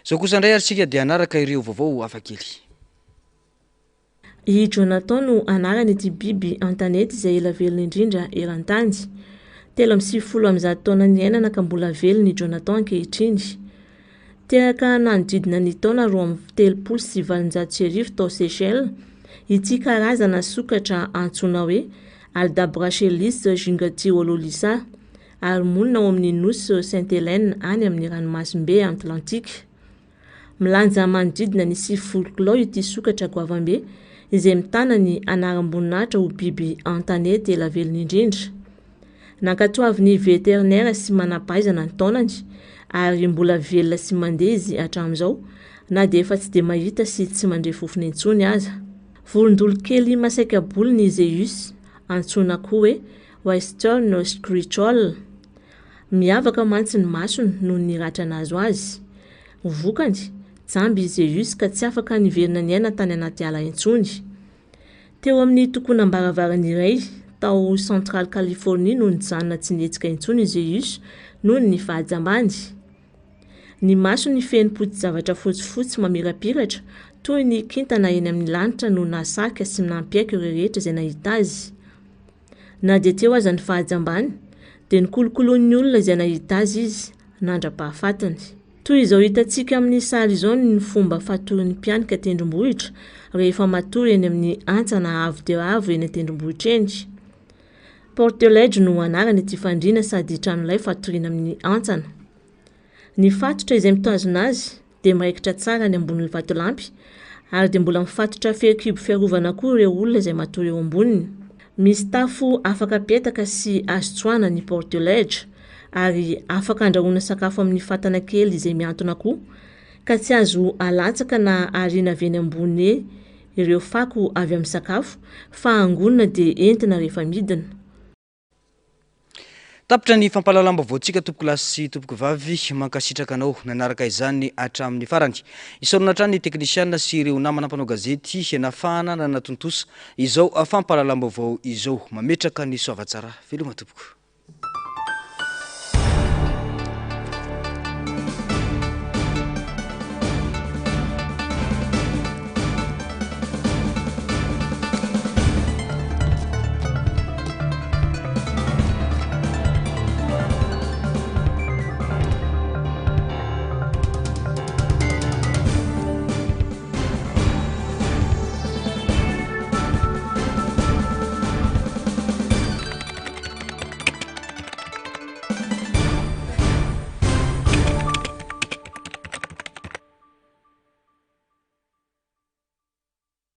Zao kosa indray arsika dia anaraka ireo vaovao hafakely. I Jonathan no anarany ity biby an-tanety izay ela velona indrindra eran-tany. 30 taona ny ainana ka mbola velona i Jonathan ankehitriny. Teraka nanodidina ny taona 37 tao Seychelles, ity karazana sokatra antsoina hoe Aldabrachelys gingatiololisa ary monina ao amin'ny nosy Sainte-Hélène any amin'ny ranomasimbe Atlantique. Milanja manodidina ny 90 kilao ity sokatra goavambe izay mitana ny anaram-boninahitra ho biby an-tanety ela velona indrindra. Nankatoavin'ny veterinaire sy manampahaizana ny taonany ary mbola velona sy mandeha izy hatramin'izao na dia efa tsy dia mahita sy tsy mandray fofony intsony aza. Vorondolo kely masaika bolo ny Zeus, antsoina koa hoe Western Screechal. Miavaka mantsy ny masony noho ny ratrana azo azy. Vokany, jamby Zeus ka tsy afaka niverina ny aina tany anaty ala intsony. Teo amin'ny tokonam-baravarana iray, tao Central Californie noho nijanona tsy nihetsika intsony izy iso noho ny fahajambany. Ny maso ny feno-poti zavatra fotsifotsy mamirapiratra toy ny kintana eny amin'ny lanitra no nasaka sy nampiaika ireo rehetra izay nahita azy. Na dia teo aza ny fahajambany dia nikolokoloan'ny olona izay nahita azy izy nandra-pahafatany. Toy izao hitantsika amin'ny sary izao ny fomba fatorin'ny mpianika tendrombohitra rehefa matory eny amin'ny antsana avo dia avo eny tendrombohitra eny. Portelage no anarany ity fandriana sady tranolay fatoriana amin'ny antsana. Ny fatotra izay mitazona azy dia miraikitra tsara ny ambonin'ny vatolampy ary dia mbola mifatotra fehikibo fiarovana koa ireo olona izay matory eo amboniny. Misy tafo afaka apetaka sy azo tsoahana ny portelage ary afaka andrahoana sakafo amin'ny fatana kely izay miantona koa ka tsy azo alatsaka na ariana avy eny ambony ireo fako avy amin'ny sakafo fa angonina dia entina rehefa midina. Tapitra ny fampahalalam-baovao tsika tompoko lasy sy tompoko vavy mankasitraka anao nanaraka izany hatramin'ny farany. Isorona hatrany ny teknisiana sy ireo namana mpanao gazety nafahana nanatontosa izao fampahalalam-baovao izao mametraka ny soavatsara veloma tompoko.